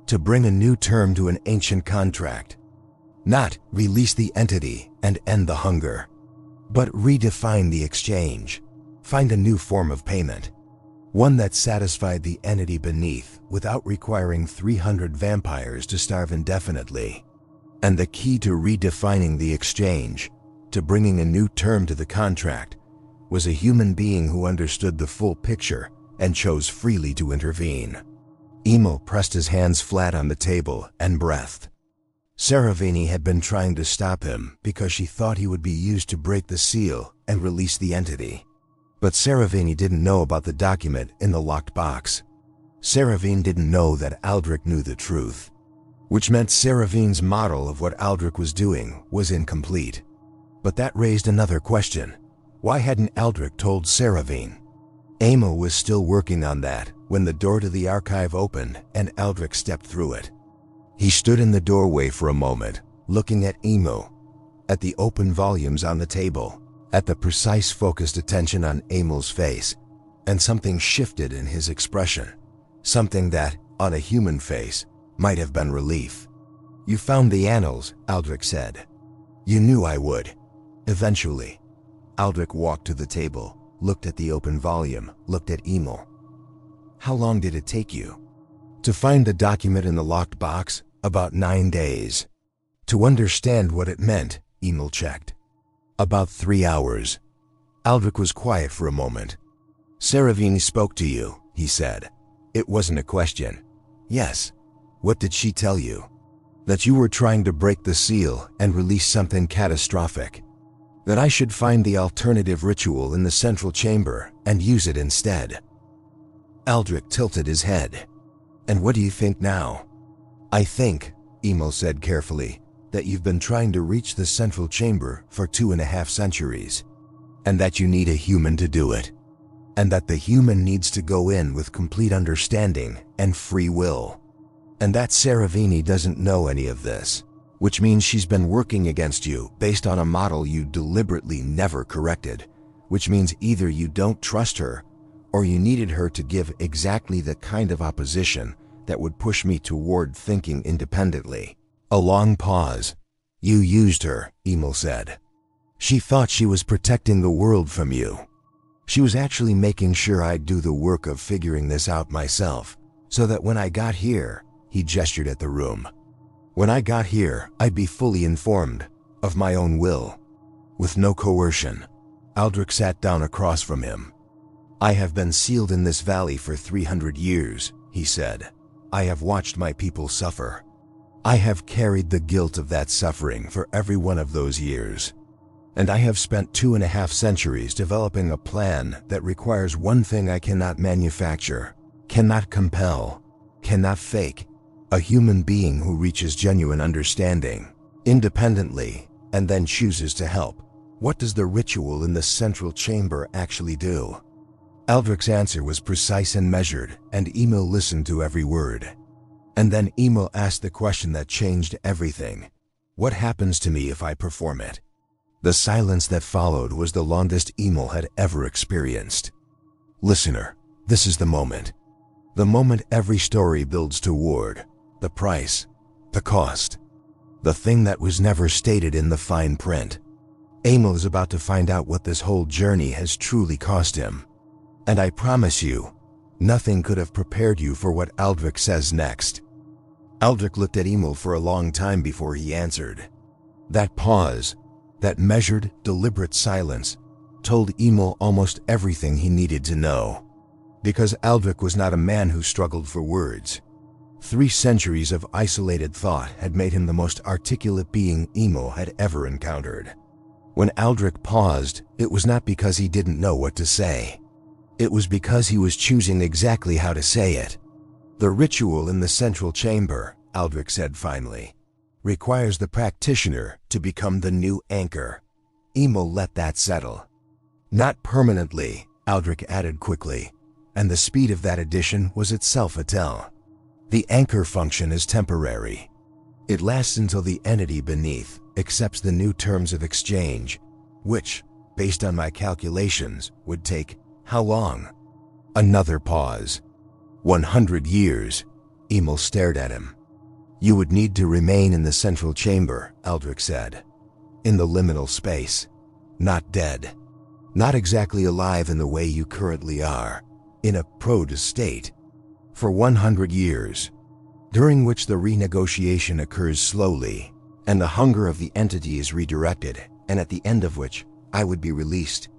to bring a new term to an ancient contract, not release the entity and end the hunger, but redefine the exchange, find a new form of payment, one that satisfied the entity beneath without requiring 300 vampires to starve indefinitely. And the key to redefining the exchange, to bringing a new term to the contract, was a human being who understood the full picture and chose freely to intervene. Emil pressed his hands flat on the table and breathed. Saravini had been trying to stop him because she thought he would be used to break the seal and release the entity. But Saravini didn't know about the document in the locked box. Saravini didn't know that Aldric knew the truth, which meant Saravini's model of what Aldric was doing was incomplete. But that raised another question. Why hadn't Aldric told Saravini? Emil was still working on that when the door to the archive opened and Aldric stepped through it. He stood in the doorway for a moment, looking at Emil, at the open volumes on the table, at the precise focused attention on Emil's face, and something shifted in his expression. something that, on a human face, might have been relief. "You found the annals," Valdric said. "You knew I would. Eventually." Valdric walked to the table, looked at the open volume, looked at Emil. "How long did it take you?" "To find the document in the locked box? About 9 days. To understand what it meant," Emil checked. "About 3 hours." Valdric was quiet for a moment. "Saravini spoke to you," he said. "It wasn't a question." "Yes. What did she tell you?" "That you were trying to break the seal and release something catastrophic. That I should find the alternative ritual in the central chamber and use it instead." Valdric tilted his head. "And what do you think now?" "I think," Emil said carefully, "that you've been trying to reach the central chamber for 2.5 centuries. And that you need a human to do it. And that the human needs to go in with complete understanding and free will. And that Saravini doesn't know any of this, which means she's been working against you based on a model you deliberately never corrected, which means either you don't trust her or you needed her to give exactly the kind of opposition that would push me toward thinking independently." A long pause. "You used her," Emil said. "She thought she was protecting the world from you. She was actually making sure I'd do the work of figuring this out myself, so that when I got here," he gestured at the room, "when I got here, I'd be fully informed, of my own will, with no coercion." Valdric sat down across from him. "I have been sealed in this valley for 300 years, he said. "I have watched my people suffer. I have carried the guilt of that suffering for every one of those years. And I have spent 2.5 centuries developing a plan that requires one thing I cannot manufacture, cannot compel, cannot fake: a human being who reaches genuine understanding, independently, and then chooses to help." "What does the ritual in the central chamber actually do?" Valdric's answer was precise and measured, and Emil listened to every word. And then Emil asked the question that changed everything. "What happens to me if I perform it?" The silence that followed was the longest Emil had ever experienced. "Listener, this is the moment. The moment every story builds toward. The price, the cost, the thing that was never stated in the fine print. Emil is about to find out what this whole journey has truly cost him. And I promise you, nothing could have prepared you for what Valdric says next." Valdric looked at Emil for a long time before he answered. That pause, that measured, deliberate silence, told Emil almost everything he needed to know. Because Valdric was not a man who struggled for words. 3 centuries of isolated thought had made him the most articulate being Emil had ever encountered. When Valdric paused, it was not because he didn't know what to say. It was because he was choosing exactly how to say it. "The ritual in the central chamber," Valdric said finally, "requires the practitioner to become the new anchor." Emil let that settle. "Not permanently," Valdric added quickly, and the speed of that addition was itself a tell. "The anchor function is temporary. It lasts until the entity beneath accepts the new terms of exchange, which, based on my calculations, would take how long?" Another pause. 100 years. Emil stared at him. "You would need to remain in the central chamber," Valdric said. "In the liminal space. Not dead. Not exactly alive in the way you currently are. In a proto state. For 100 years. During which the renegotiation occurs slowly, and the hunger of the entity is redirected, and at the end of which I would be released.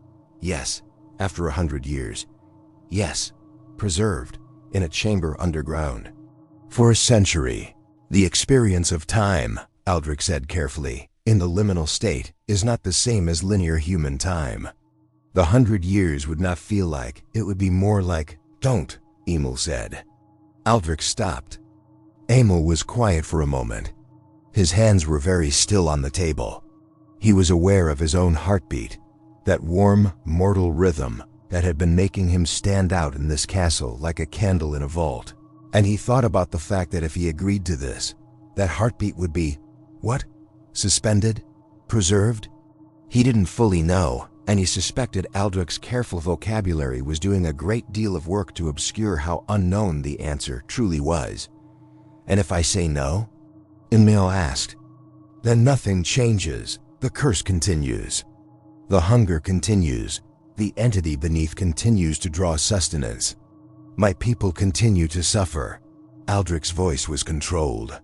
Yes, after 100 years. Yes, preserved, in a chamber underground. For a century. The experience of time," Valdric said carefully, "in the liminal state is not the same as linear human time. The 100 years would not feel like, it would be more like—" "Don't," Emil said. Valdric stopped. Emil was quiet for a moment. His hands were very still on the table. He was aware of his own heartbeat, that warm, mortal rhythm that had been making him stand out in this castle like a candle in a vault. And he thought about the fact that if he agreed to this, that heartbeat would be, what? Suspended? Preserved? He didn't fully know, and he suspected Aldrich's careful vocabulary was doing a great deal of work to obscure how unknown the answer truly was. "And if I say no?" Emil asked. "Then nothing changes. The curse continues. The hunger continues. The entity beneath continues to draw sustenance. My people continue to suffer." Aldrich's voice was controlled.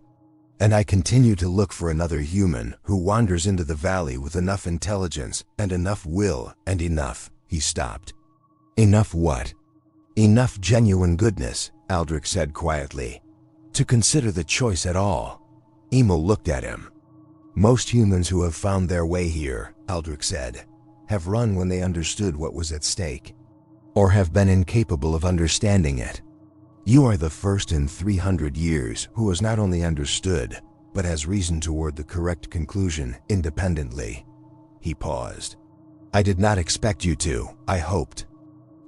"And I continue to look for another human who wanders into the valley with enough intelligence and enough will and enough." He stopped. "Enough what?" "Enough genuine goodness," Aldrich said quietly, "to consider the choice at all." Emil looked at him. "Most humans who have found their way here," Aldrich said, "have run when they understood what was at stake, or have been incapable of understanding it. You are the first in 300 years who has not only understood, but has reasoned toward the correct conclusion independently." He paused. "I did not expect you to, I hoped.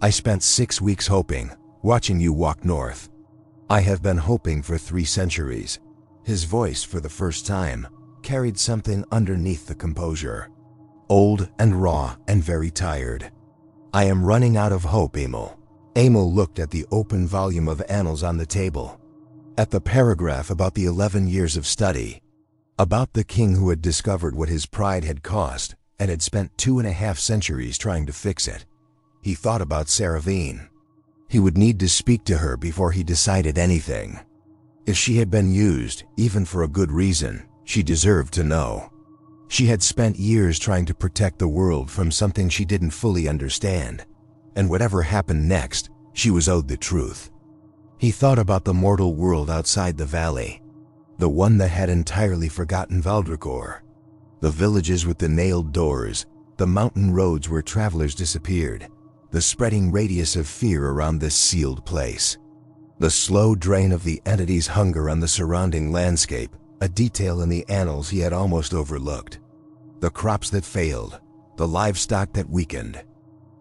I spent 6 weeks hoping, watching you walk north. I have been hoping for 3 centuries. His voice, for the first time, carried something underneath the composure. Old and raw and very tired. "I am running out of hope, Emil." Emil looked at the open volume of annals on the table, at the paragraph about the 11 years of study, about the king who had discovered what his pride had cost and had spent 2.5 centuries trying to fix it. He thought about Saravine. He would need to speak to her before he decided anything. If she had been used, even for a good reason, she deserved to know. She had spent years trying to protect the world from something she didn't fully understand, and whatever happened next, she was owed the truth. He thought about the mortal world outside the valley, the one that had entirely forgotten Valdricor, the villages with the nailed doors, the mountain roads where travelers disappeared, the spreading radius of fear around this sealed place, the slow drain of the entity's hunger on the surrounding landscape, a detail in the annals he had almost overlooked, the crops that failed, the livestock that weakened,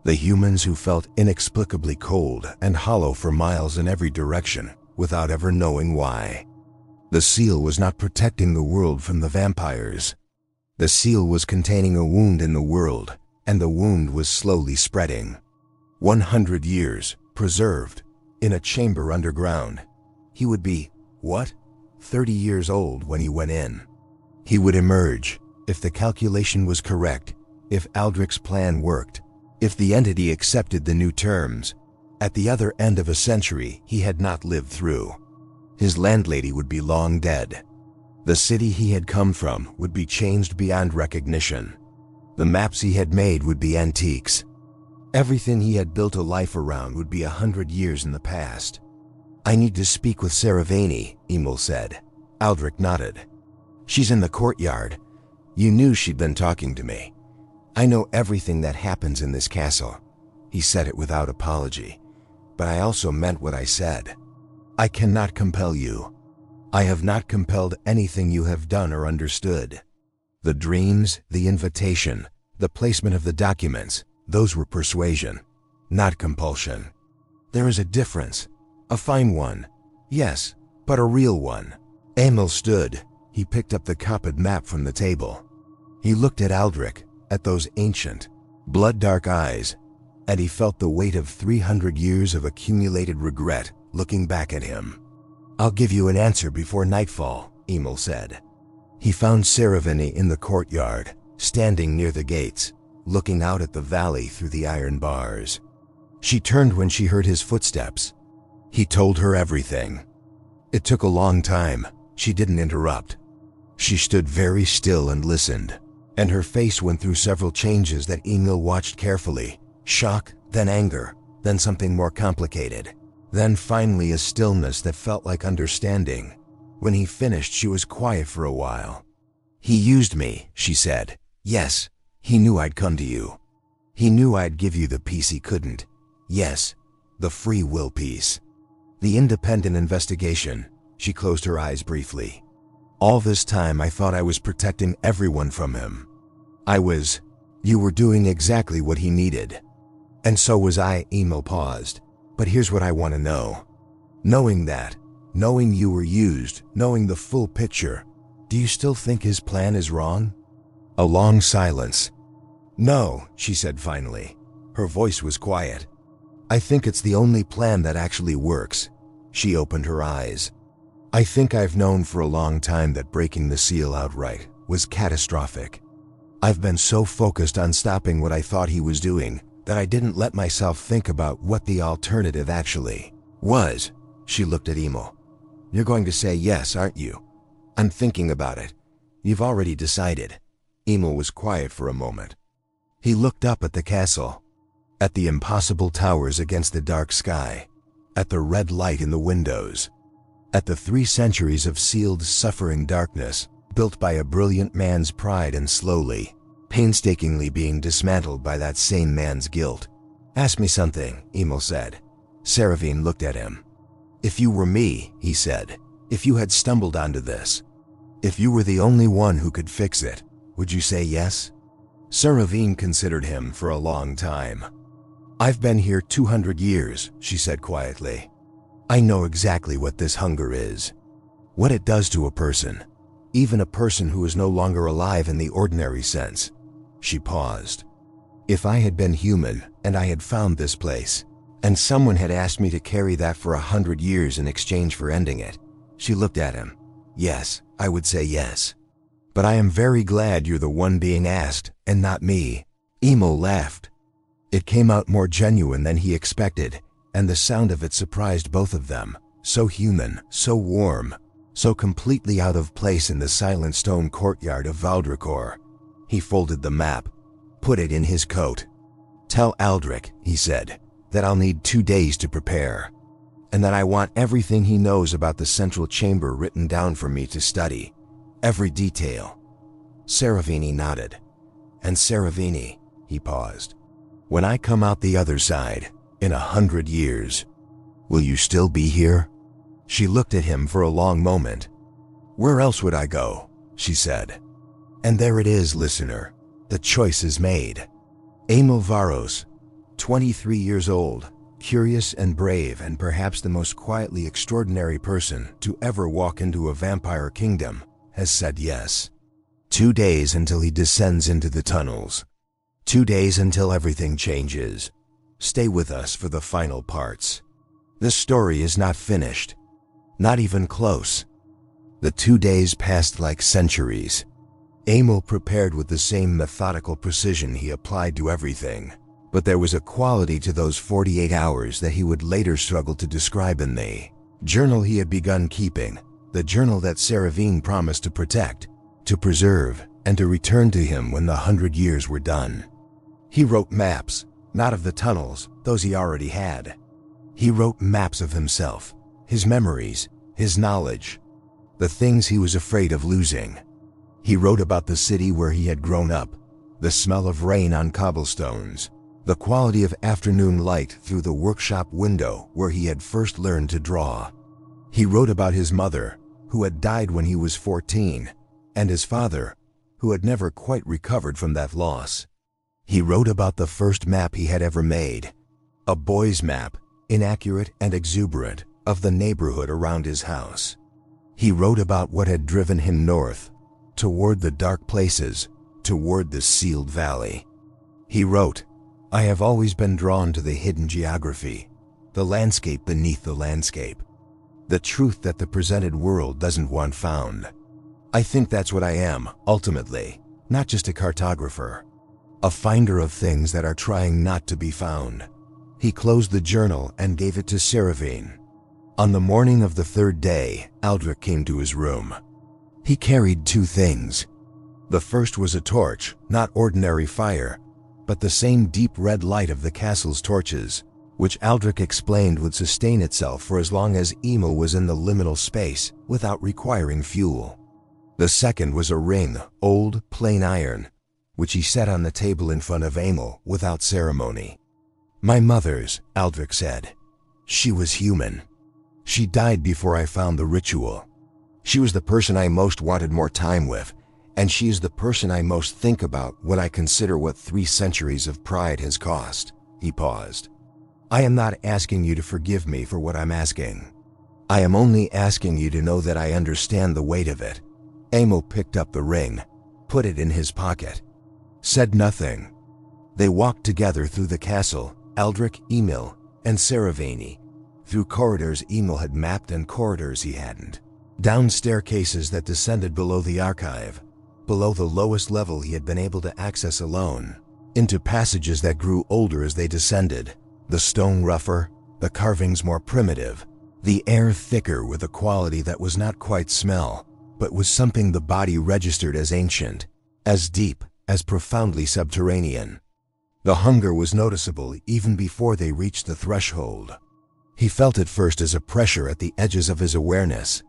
the humans who felt inexplicably cold and hollow for miles in every direction without ever knowing why. The seal was not protecting the world from the vampires. The seal was containing a wound in the world, and the wound was slowly spreading. 100 years, preserved, in a chamber underground. He would be, what? 30 years old when he went in. He would emerge, if the calculation was correct, if Aldrich's plan worked, if the entity accepted the new terms, at the other end of a century he had not lived through. His landlady would be long dead. The city he had come from would be changed beyond recognition. The maps he had made would be antiques. Everything he had built a life around would be 100 years in the past. "I need to speak with Saravini," Emil said. Aldrich nodded. "She's in the courtyard. You knew she'd been talking to me. I know everything that happens in this castle." He said it without apology, but I also meant what I said. "I cannot compel you. I have not compelled anything you have done or understood. The dreams, the invitation, the placement of the documents, those were persuasion, not compulsion. There is a difference, a fine one, yes, but a real one." Emil stood. He picked up the copied map from the table. He looked at Aldrich, at those ancient, blood-dark eyes, and he felt the weight of 300 years of accumulated regret looking back at him. "I'll give you an answer before nightfall," Emil said. He found Saravini in the courtyard, standing near the gates, looking out at the valley through the iron bars. She turned when she heard his footsteps. He told her everything. It took a long time. She didn't interrupt. She stood very still and listened, and her face went through several changes that Emil watched carefully. Shock, then anger, then something more complicated. Then finally a stillness that felt like understanding. When he finished, she was quiet for a while. "He used me," she said. "Yes, he knew I'd come to you. He knew I'd give you the piece he couldn't. Yes, the free will piece. The independent investigation." She closed her eyes briefly. "All this time I thought I was protecting everyone from him. You were doing exactly what he needed. And so was I." Emil paused. "But here's what I want to know. Knowing that, knowing you were used, knowing the full picture, do you still think his plan is wrong?" A long silence. No, she said finally. Her voice was quiet. I think it's the only plan that actually works. She opened her eyes. I think I've known for a long time that breaking the seal outright was catastrophic. I've been so focused on stopping what I thought he was doing that I didn't let myself think about what the alternative actually was. She looked at Emil. You're going to say yes, aren't you? I'm thinking about it. You've already decided. Emil was quiet for a moment. He looked up at the castle, at the impossible towers against the dark sky, at the red light in the windows, at the 3 centuries of sealed suffering darkness built by a brilliant man's pride and slowly, painstakingly being dismantled by that same man's guilt. Ask me something, Emil said. Saravine looked at him. If you were me, he said, if you had stumbled onto this, if you were the only one who could fix it, would you say yes? Saravine considered him for a long time. I've been here 200 years, she said quietly. I know exactly what this hunger is, what it does to a person, even a person who is no longer alive in the ordinary sense. She paused. If I had been human and I had found this place, and someone had asked me to carry that for 100 years in exchange for ending it, she looked at him. Yes, I would say yes. But I am very glad you're the one being asked and not me. Emil laughed. It came out more genuine than he expected, and the sound of it surprised both of them. So human, so warm, so completely out of place in the silent stone courtyard of Valdricor. He folded the map, put it in his coat. Tell Aldrich, he said, that I'll need 2 days to prepare, and that I want everything he knows about the central chamber written down for me to study. Every detail. Saravini nodded. And Saravini, he paused, when I come out the other side, in 100 years, will you still be here? She looked at him for a long moment. Where else would I go? She said. And there it is, listener. The choice is made. Emil Varos, 23 years old, curious and brave and perhaps the most quietly extraordinary person to ever walk into a vampire kingdom, has said yes. 2 days until he descends into the tunnels. 2 days until everything changes. Stay with us for the final parts. This story is not finished. Not even close. The 2 days passed like centuries. Emil prepared with the same methodical precision he applied to everything, but there was a quality to those 48 hours that he would later struggle to describe in the journal he had begun keeping, the journal that Saravine promised to protect, to preserve, and to return to him when the 100 years were done. He wrote maps, not of the tunnels, those he already had. He wrote maps of himself, his memories, his knowledge, the things he was afraid of losing. He wrote about the city where he had grown up, the smell of rain on cobblestones, the quality of afternoon light through the workshop window where he had first learned to draw. He wrote about his mother, who had died when he was 14, and his father, who had never quite recovered from that loss. He wrote about the first map he had ever made, a boy's map, inaccurate and exuberant, of the neighborhood around his house. He wrote about what had driven him north, toward the dark places, toward the sealed valley. He wrote, I have always been drawn to the hidden geography, the landscape beneath the landscape, the truth that the presented world doesn't want found. I think that's what I am, ultimately, not just a cartographer, a finder of things that are trying not to be found. He closed the journal and gave it to Saravine. On the morning of the 3rd day, Aldrich came to his room. He carried 2 things. The first was a torch, not ordinary fire, but the same deep red light of the castle's torches, which Aldrich explained would sustain itself for as long as Emil was in the liminal space without requiring fuel. The second was a ring, old, plain iron, which he set on the table in front of Emil without ceremony. My mother's, Aldrich said. She was human. She died before I found the ritual. She was the person I most wanted more time with, and she is the person I most think about when I consider what 3 centuries of pride has cost. He paused. I am not asking you to forgive me for what I'm asking. I am only asking you to know that I understand the weight of it. Emil picked up the ring, put it in his pocket, said nothing, They walked together through the castle, Valdricor, Emil, and Saravani. Through corridors Emil had mapped and corridors he hadn't. Down staircases that descended below the archive, below the lowest level he had been able to access alone, into passages that grew older as they descended, the stone rougher, the carvings more primitive, the air thicker with a quality that was not quite smell, but was something the body registered as ancient, as deep, as profoundly subterranean. The hunger was noticeable even before they reached the threshold. He felt it first as a pressure at the edges of his awareness,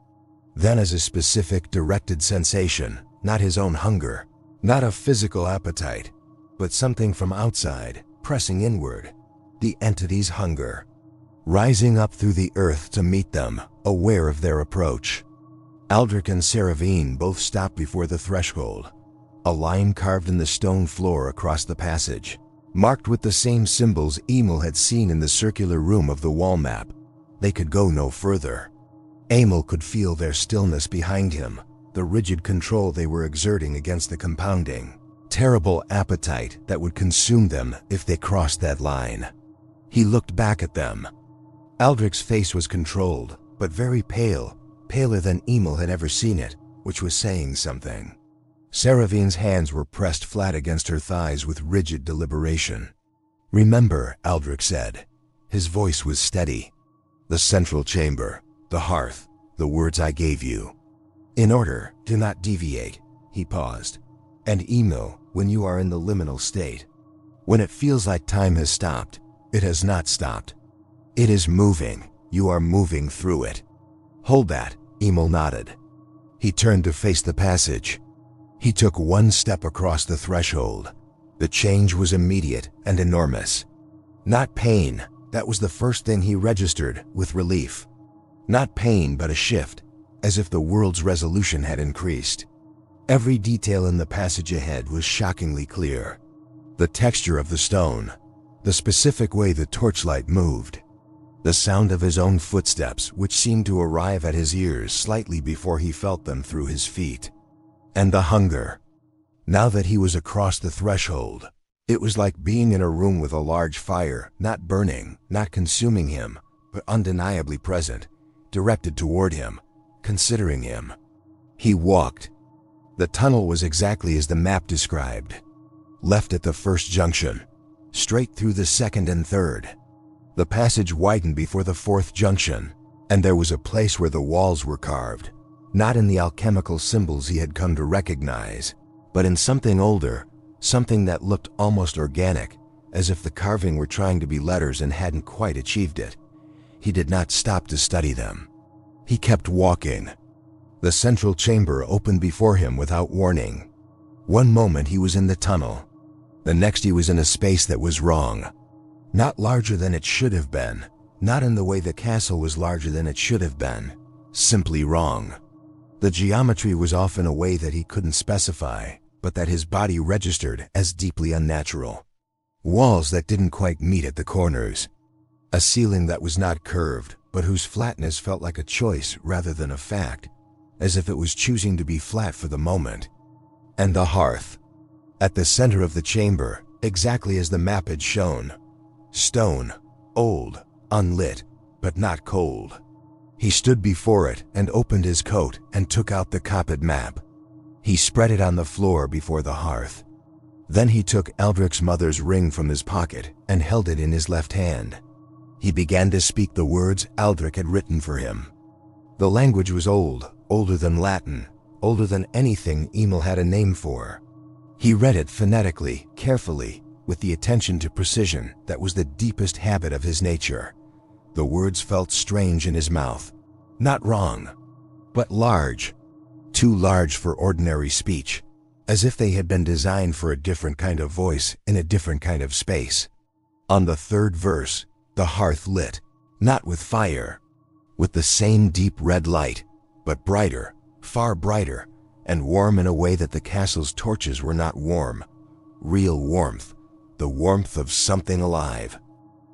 then as a specific, directed sensation, not his own hunger, not a physical appetite, but something from outside, pressing inward, the entity's hunger, rising up through the earth to meet them, aware of their approach. Valdricor and Saravani both stopped before the threshold, a line carved in the stone floor across the passage, marked with the same symbols Emil had seen in the circular room of the wall map. They could go no further. Emil could feel their stillness behind him, the rigid control they were exerting against the compounding, terrible appetite that would consume them if they crossed that line. He looked back at them. Valdricor's face was controlled, but very pale, paler than Emil had ever seen it, which was saying something. Saravani's hands were pressed flat against her thighs with rigid deliberation. "Remember," Valdricor said. His voice was steady. "The central chamber, the hearth, the words I gave you. In order, do not deviate." He paused. "And Emil, when you are in the liminal state, when it feels like time has stopped, it has not stopped. It is moving. You are moving through it. Hold that." Emil nodded. He turned to face the passage. He took one step across the threshold. The change was immediate and enormous. Not pain, that was the first thing he registered with relief. Not pain, but a shift, as if the world's resolution had increased. Every detail in the passage ahead was shockingly clear. The texture of the stone, the specific way the torchlight moved, the sound of his own footsteps which seemed to arrive at his ears slightly before he felt them through his feet. And the hunger. Now that he was across the threshold, it was like being in a room with a large fire, not burning, not consuming him, but undeniably present, directed toward him, considering him. He walked. The tunnel was exactly as the map described. Left at the first junction, straight through the second and third. The passage widened before the fourth junction, and there was a place where the walls were carved, not in the alchemical symbols he had come to recognize, but in something older, something that looked almost organic, as if the carving were trying to be letters and hadn't quite achieved it. He did not stop to study them. He kept walking. The central chamber opened before him without warning. One moment he was in the tunnel. The next he was in a space that was wrong. Not larger than it should have been, not in the way the castle was larger than it should have been, simply wrong. The geometry was off in a way that he couldn't specify, but that his body registered as deeply unnatural. Walls that didn't quite meet at the corners. A ceiling that was not curved, but whose flatness felt like a choice rather than a fact, as if it was choosing to be flat for the moment. And the hearth. At the center of the chamber, exactly as the map had shown. Stone, old, unlit, but not cold. He stood before it and opened his coat and took out the copied map. He spread it on the floor before the hearth. Then he took Valdricor's mother's ring from his pocket and held it in his left hand. He began to speak the words Valdricor had written for him. The language was old, older than Latin, older than anything Emil had a name for. He read it phonetically, carefully, with the attention to precision that was the deepest habit of his nature. The words felt strange in his mouth. Not wrong, but large. Too large for ordinary speech, as if they had been designed for a different kind of voice in a different kind of space. On the third verse, the hearth lit, not with fire, with the same deep red light, but brighter, far brighter, and warm in a way that the castle's torches were not warm. Real warmth, the warmth of something alive.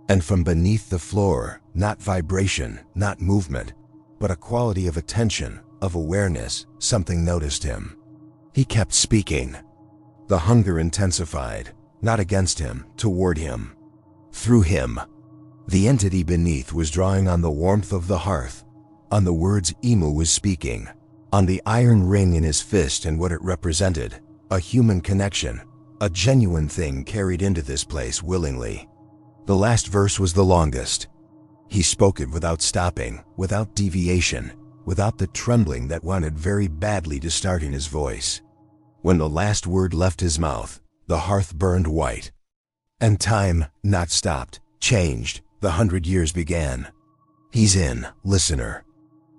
And from beneath the floor, not vibration, not movement, but a quality of attention, of awareness, something noticed him. He kept speaking. The hunger intensified. not against him, toward him. Through him. The entity beneath was drawing on the warmth of the hearth, on the words Emu was speaking, on the iron ring in his fist and what it represented, a human connection, a genuine thing carried into this place willingly. The last verse was the longest. He spoke it without stopping, without deviation, without the trembling that wanted very badly to start in his voice. When the last word left his mouth, the hearth burned white. And time, not stopped, changed. The 100 years began. He's in, listener.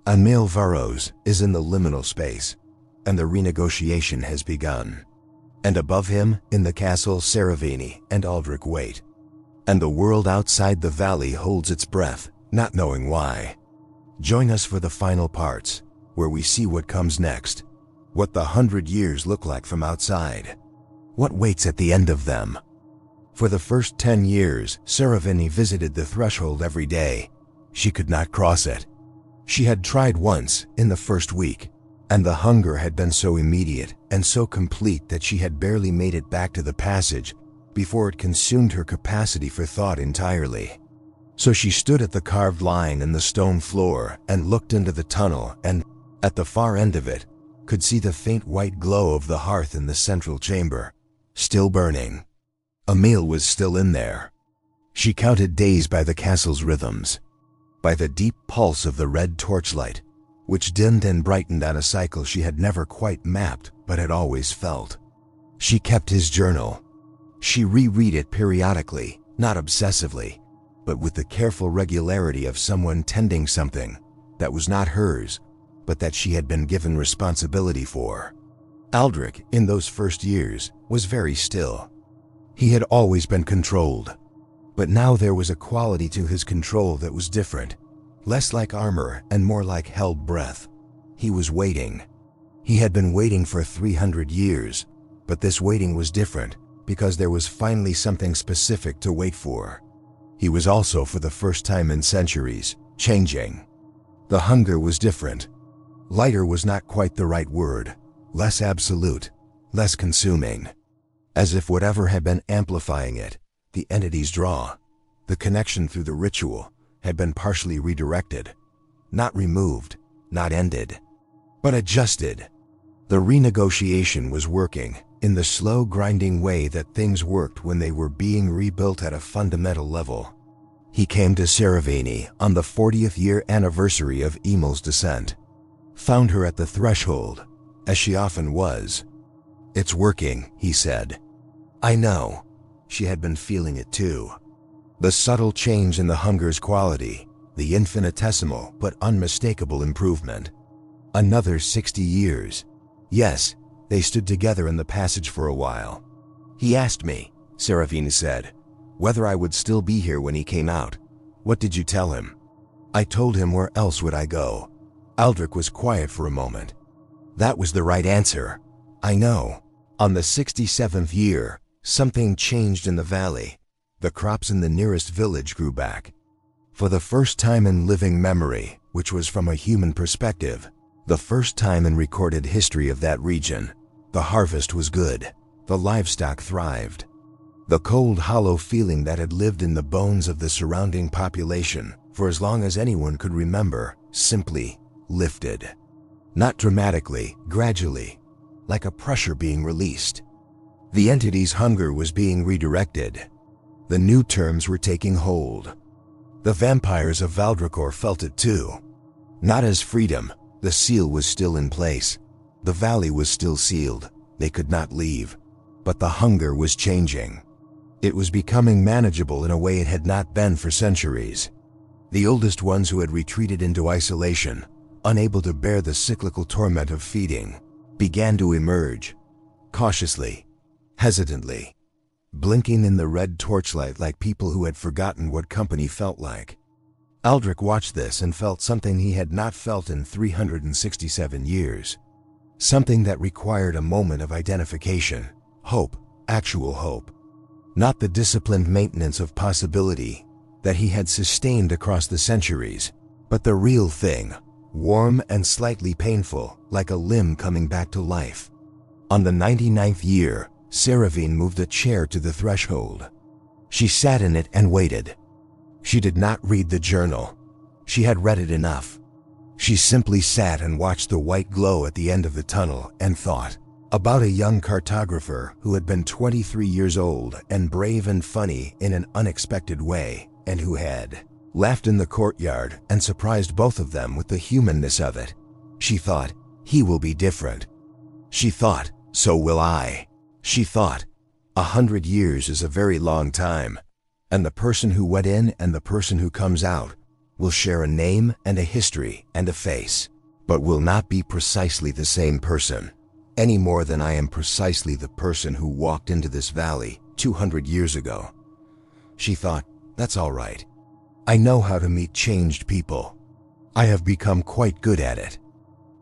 Anmil Varos is in the liminal space, and the renegotiation has begun. And above him, in the castle, Saravini and Aldrich wait. And the world outside the valley holds its breath, not knowing why. Join us for the final parts, where we see what comes next, what the 100 years look like from outside, what waits at the end of them. For the first 10 years, Saravini visited the threshold every day. She could not cross it. She had tried once, in the first week, and the hunger had been so immediate and so complete that she had barely made it back to the passage before it consumed her capacity for thought entirely. So she stood at the carved line in the stone floor and looked into the tunnel and, at the far end of it, could see the faint white glow of the hearth in the central chamber, still burning. Emil was still in there. She counted days by the castle's rhythms, by the deep pulse of the red torchlight, which dimmed and brightened on a cycle she had never quite mapped but had always felt. She kept his journal. She reread it periodically, not obsessively, but with the careful regularity of someone tending something that was not hers, but that she had been given responsibility for. Aldrich, in those first years, was very still. He had always been controlled, but now there was a quality to his control that was different, less like armor and more like held breath. He was waiting. He had been waiting for 300 years, but this waiting was different because there was finally something specific to wait for. He was also, for the first time in centuries, changing. The hunger was different. Lighter was not quite the right word, less absolute, less consuming. As if whatever had been amplifying it, the entity's draw, the connection through the ritual, had been partially redirected. Not removed, not ended, but adjusted. The renegotiation was working in the slow grinding way that things worked when they were being rebuilt at a fundamental level. He came to Saravini on the 40th year anniversary of Emil's descent. Found her at the threshold, as she often was. "It's working," he said. "I know." She had been feeling it too. The subtle change in the hunger's quality, the infinitesimal but unmistakable improvement. Another 60 years. Yes, they stood together in the passage for a while. "He asked me," Saravini said, "whether I would still be here when he came out. What did you tell him?" "I told him, where else would I go?" Aldrich was quiet for a moment. "That was the right answer. I know." On the 67th year, something changed in the valley. The crops in the nearest village grew back. For the first time in living memory, which was from a human perspective, the first time in recorded history of that region, the harvest was good. The livestock thrived. The cold, hollow feeling that had lived in the bones of the surrounding population for as long as anyone could remember simply lifted. Not dramatically, gradually, like a pressure being released. The entity's hunger was being redirected. The new terms were taking hold. The vampires of Valdricor felt it too. Not as freedom, the seal was still in place. The valley was still sealed, they could not leave. But the hunger was changing. It was becoming manageable in a way it had not been for centuries. The oldest ones who had retreated into isolation, unable to bear the cyclical torment of feeding, began to emerge, cautiously, hesitantly, blinking in the red torchlight like people who had forgotten what company felt like. Aldrich watched this and felt something he had not felt in 367 years. Something that required a moment of identification, hope, actual hope. Not the disciplined maintenance of possibility that he had sustained across the centuries, but the real thing, warm and slightly painful, like a limb coming back to life. On the 99th year, Séravine moved a chair to the threshold. She sat in it and waited. She did not read the journal. She had read it enough. She simply sat and watched the white glow at the end of the tunnel and thought about a young cartographer who had been 23 years old and brave and funny in an unexpected way, and who had laughed in the courtyard and surprised both of them with the humanness of it. She thought, he will be different. She thought, so will I. She thought, 100 years is a very long time, and the person who went in and the person who comes out will share a name and a history and a face, but will not be precisely the same person, any more than I am precisely the person who walked into this valley 200 years ago. She thought, that's all right. I know how to meet changed people. I have become quite good at it.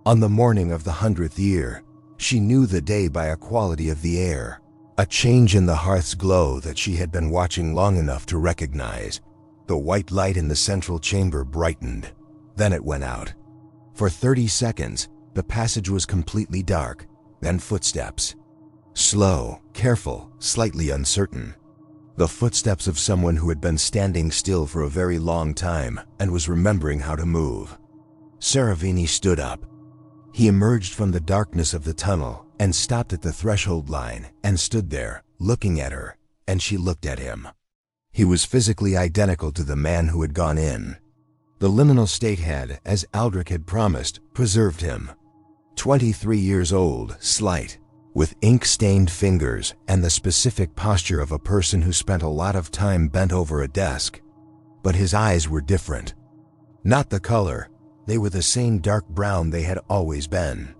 On the morning of the 100th year, she knew the day by a quality of the air, a change in the hearth's glow that she had been watching long enough to recognize. The white light in the central chamber brightened. Then it went out. For 30 seconds, the passage was completely dark, then footsteps. Slow, careful, slightly uncertain. The footsteps of someone who had been standing still for a very long time and was remembering how to move. Séravine stood up. He emerged from the darkness of the tunnel and stopped at the threshold line and stood there, looking at her, and she looked at him. He was physically identical to the man who had gone in. The liminal state had, as Valdricor had promised, preserved him. 23 years old, slight, with ink-stained fingers and the specific posture of a person who spent a lot of time bent over a desk. But his eyes were different. Not the color, they were the same dark brown they had always been.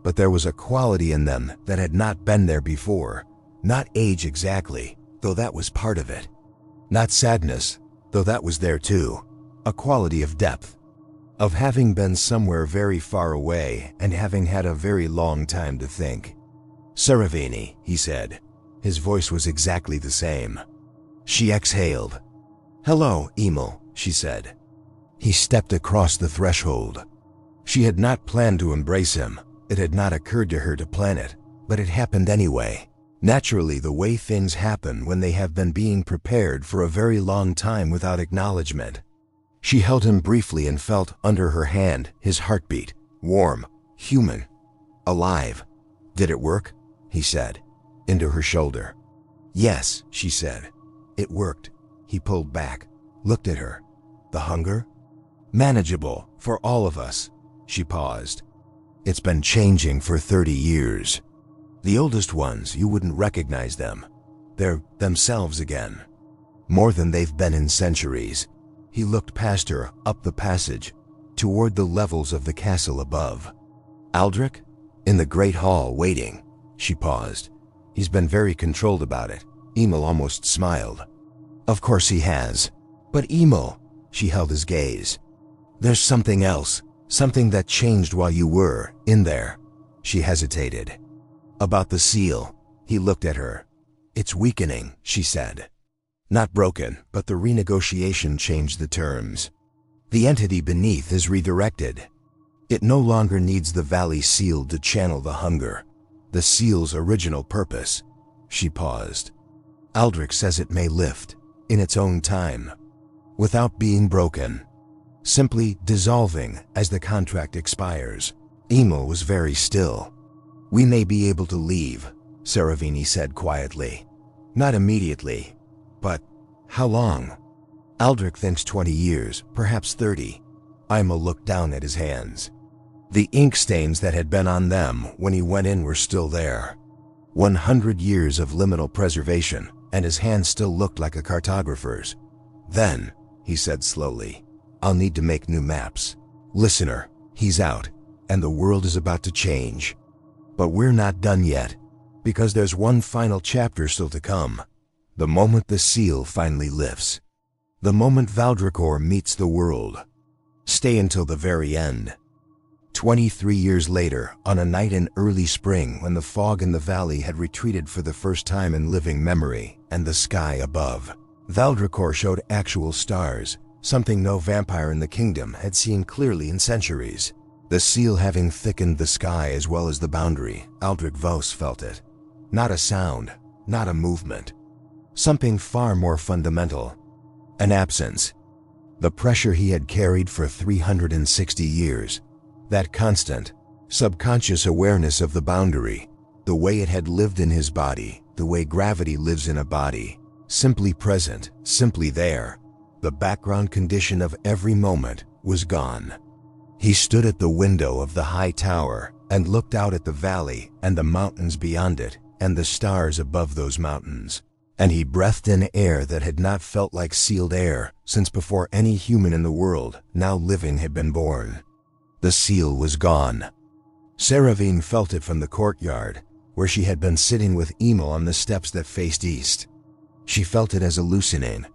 But there was a quality in them that had not been there before. Not age exactly, though that was part of it. Not sadness, though that was there too. A quality of depth. Of having been somewhere very far away and having had a very long time to think. Séravine, he said. His voice was exactly the same. She exhaled. Hello, Emil, she said. He stepped across the threshold. She had not planned to embrace him. It had not occurred to her to plan it, but it happened anyway. Naturally, the way things happen when they have been being prepared for a very long time without acknowledgement. She held him briefly and felt under her hand his heartbeat, warm, human, alive. Did it work? He said, into her shoulder. Yes, she said. It worked. He pulled back, looked at her. The hunger? Manageable, for all of us. She paused. It's been changing for 30 years. The oldest ones, you wouldn't recognize them. They're themselves again. More than they've been in centuries. He looked past her, up the passage, toward the levels of the castle above. Valdricor? In the great hall, waiting. She paused. He's been very controlled about it. Emil almost smiled. Of course he has. But Emil, she held his gaze. There's something else, something that changed while you were in there. She hesitated. About the seal, he looked at her. It's weakening, she said. Not broken, but the renegotiation changed the terms. The entity beneath is redirected. It no longer needs the valley seal to channel the hunger. The seal's original purpose. She paused. Valdricor says it may lift, in its own time, without being broken. Simply dissolving as the contract expires. Emil was very still. We may be able to leave, Séravine said quietly. Not immediately. But how long? Valdricor thinks 20 years, perhaps 30. Emil looked down at his hands. The ink stains that had been on them when he went in were still there. 100 years of liminal preservation, and his hands still looked like a cartographer's. Then, he said slowly, I'll need to make new maps. Listener, he's out, and the world is about to change. But we're not done yet, because there's one final chapter still to come. The moment the seal finally lifts. The moment Valdricor meets the world. Stay until the very end. 23 years later, on a night in early spring when the fog in the valley had retreated for the first time in living memory, and the sky above, Valdricor showed actual stars, something no vampire in the kingdom had seen clearly in centuries. The seal having thickened the sky as well as the boundary, Valdricor felt it. Not a sound, not a movement. Something far more fundamental. An absence. The pressure he had carried for 360 years. That constant, subconscious awareness of the boundary. The way it had lived in his body, the way gravity lives in a body. Simply present, simply there. The background condition of every moment was gone. He stood at the window of the high tower and looked out at the valley and the mountains beyond it and the stars above those mountains. And he breathed in air that had not felt like sealed air since before any human in the world now living had been born. The seal was gone. Seravine felt it from the courtyard, where she had been sitting with Emil on the steps that faced east. She felt it as a loosening,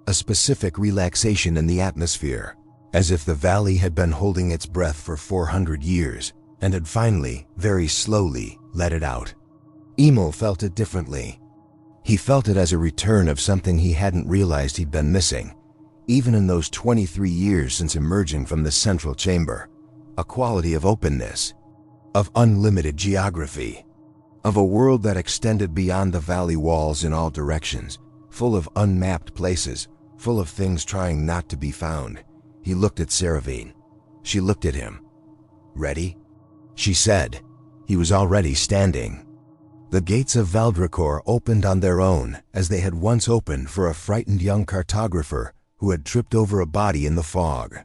a specific relaxation in the atmosphere, as if the valley had been holding its breath for 400 years and had finally, very slowly, let it out. Emil felt it differently. He felt it as a return of something he hadn't realized he'd been missing, even in those 23 years since emerging from the central chamber. A quality of openness, of unlimited geography, of a world that extended beyond the valley walls in all directions, full of unmapped places, full of things trying not to be found. He looked at Seravine. She looked at him. "Ready?" she said. He was already standing. The gates of Valdricor opened on their own, as they had once opened for a frightened young cartographer who had tripped over a body in the fog.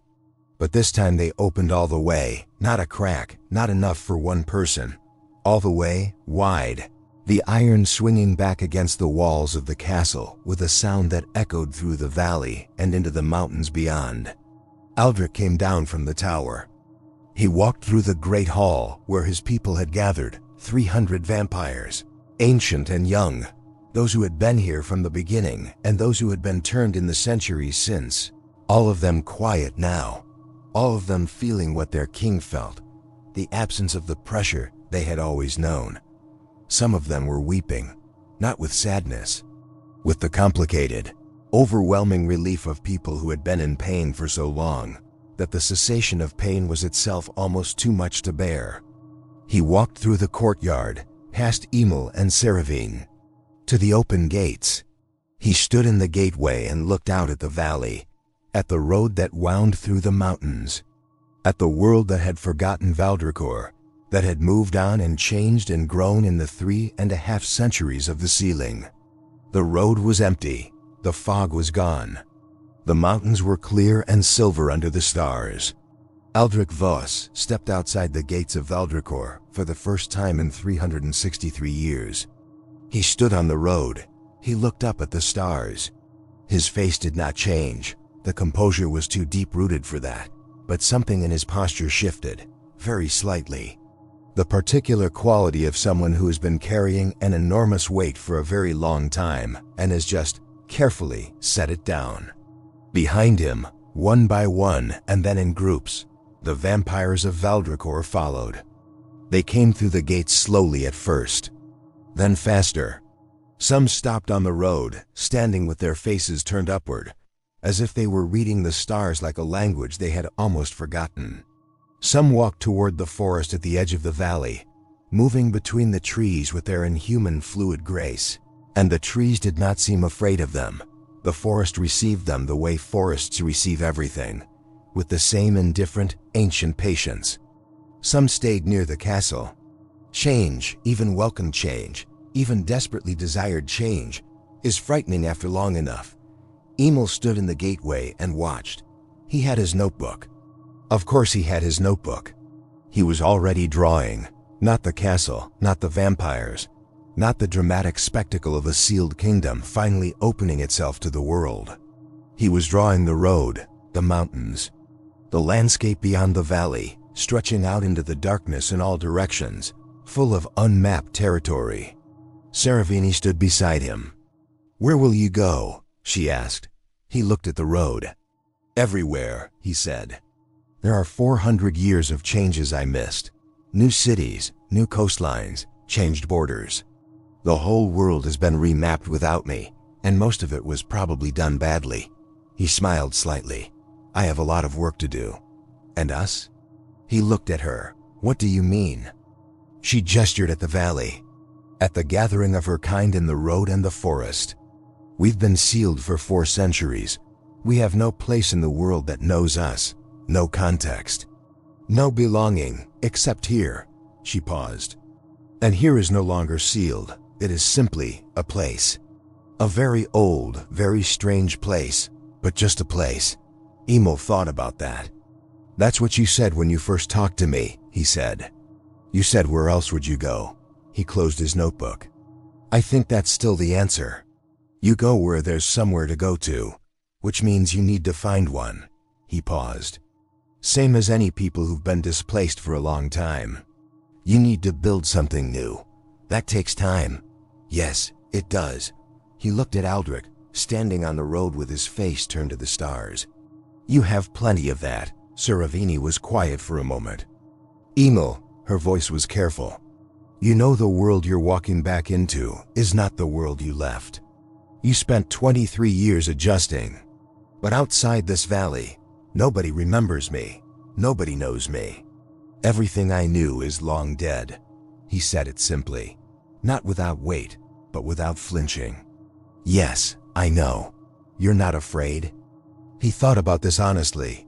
But this time they opened all the way, not a crack, not enough for one person. All the way, wide, the iron swinging back against the walls of the castle with a sound that echoed through the valley and into the mountains beyond. Valdric came down from the tower. He walked through the great hall where his people had gathered, 300 vampires, ancient and young, those who had been here from the beginning and those who had been turned in the centuries since, all of them quiet now, all of them feeling what their king felt, the absence of the pressure they had always known. Some of them were weeping, not with sadness, with the complicated, overwhelming relief of people who had been in pain for so long that the cessation of pain was itself almost too much to bear. He walked through the courtyard, past Emil and Seravine, to the open gates. He stood in the gateway and looked out at the valley, at the road that wound through the mountains, at the world that had forgotten Valdricor, that had moved on and changed and grown in the 3.5 centuries of the ceiling. The road was empty, the fog was gone. The mountains were clear and silver under the stars. Valdric Voss stepped outside the gates of Valdricor for the first time in 363 years. He stood on the road. He looked up at the stars. His face did not change. The composure was too deep-rooted for that. But something in his posture shifted, very slightly. The particular quality of someone who has been carrying an enormous weight for a very long time and has just carefully set it down. Behind him, one by one and then in groups, the vampires of Valdricor followed. They came through the gates slowly at first, then faster. Some stopped on the road, standing with their faces turned upward, as if they were reading the stars like a language they had almost forgotten. Some walked toward the forest at the edge of the valley, moving between the trees with their inhuman fluid grace, and the trees did not seem afraid of them. The forest received them the way forests receive everything, with the same indifferent, ancient patience. Some stayed near the castle. Change, even welcome change, even desperately desired change, is frightening after long enough. Emil stood in the gateway and watched. He had his notebook. Of course he had his notebook. He was already drawing, not the castle, not the vampires, not the dramatic spectacle of a sealed kingdom finally opening itself to the world. He was drawing the road, the mountains, the landscape beyond the valley, stretching out into the darkness in all directions, full of unmapped territory. Seravine stood beside him. "Where will you go?" she asked. He looked at the road. "Everywhere," he said. "There are 400 years of changes I missed. New cities, new coastlines, changed borders. The whole world has been remapped without me, and most of it was probably done badly." He smiled slightly. "I have a lot of work to do." "And us?" He looked at her. "What do you mean?" She gestured at the valley. At the gathering of her kind in the road and the forest. We've been sealed for 4 centuries. We have no place in the world that knows us, no context, no belonging, except here." She paused. "And here is no longer sealed. It is simply a place. A very old, very strange place, but just a place." Emil thought about that. "That's what you said when you first talked to me," he said. "You said, where else would you go?" He closed his notebook. "I think that's still the answer. You go where there's somewhere to go to, which means you need to find one." He paused. "Same as any people who've been displaced for a long time. You need to build something new. That takes time." "Yes, it does." He looked at Valdricor, standing on the road with his face turned to the stars. "You have plenty of that." Saravini was quiet for a moment. "Emil," her voice was careful, "you know the world you're walking back into is not the world you left. You spent 23 years adjusting. But outside this valley, nobody remembers me. Nobody knows me. Everything I knew is long dead." He said it simply, not without weight, but without flinching. "Yes, I know. You're not afraid?" He thought about this honestly.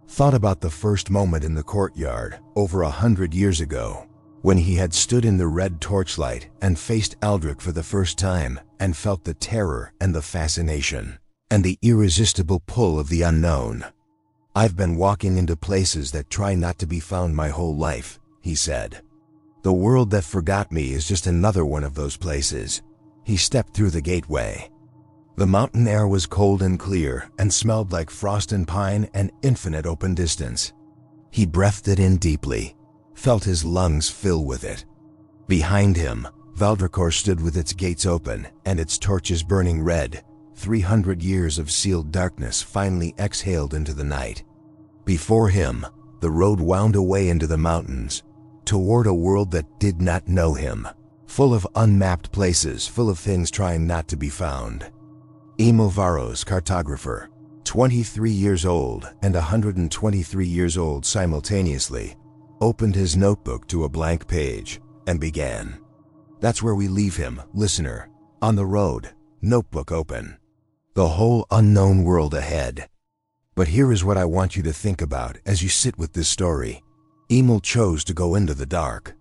Thought about the first moment in the courtyard, over 100 years ago, when he had stood in the red torchlight and faced Valdricor for the first time and felt the terror and the fascination and the irresistible pull of the unknown. "I've been walking into places that try not to be found my whole life," he said. "The world that forgot me is just another one of those places." He stepped through the gateway. The mountain air was cold and clear and smelled like frost and pine and infinite open distance. He breathed it in deeply, felt his lungs fill with it. Behind him, Valdricor stood with its gates open and its torches burning red. 300 years of sealed darkness finally exhaled into the night. Before him, the road wound away into the mountains, toward a world that did not know him, full of unmapped places, full of things trying not to be found. Emil Varos, cartographer, 23 years old and 123 years old simultaneously, opened his notebook to a blank page and began. That's where we leave him, listener, on the road, notebook open. The whole unknown world ahead. But here is what I want you to think about as you sit with this story. Emil chose to go into the dark.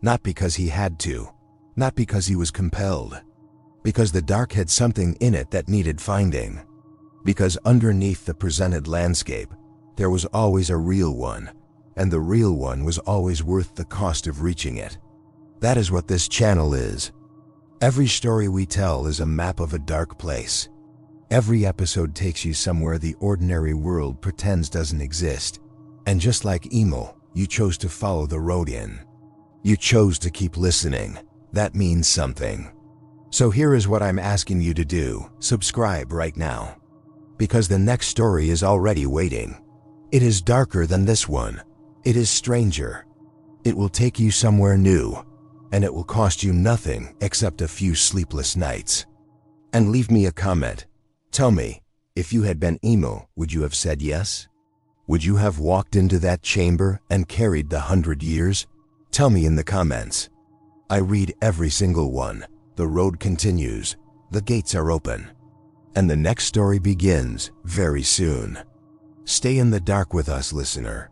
Not because he had to, not because he was compelled, because the dark had something in it that needed finding. Because underneath the presented landscape, there was always a real one, and the real one was always worth the cost of reaching it. That is what this channel is. Every story we tell is a map of a dark place. Every episode takes you somewhere the ordinary world pretends doesn't exist. And just like Emil, you chose to follow the road in. You chose to keep listening. That means something. So here is what I'm asking you to do. Subscribe right now. Because the next story is already waiting. It is darker than this one. It is stranger. It will take you somewhere new. And it will cost you nothing except a few sleepless nights. And leave me a comment. Tell me, if you had been Emil, would you have said yes? Would you have walked into that chamber and carried the 100 years? Tell me in the comments. I read every single one. The road continues. The gates are open. And the next story begins very soon. Stay in the dark with us, listener.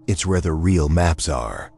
It's where the real maps are.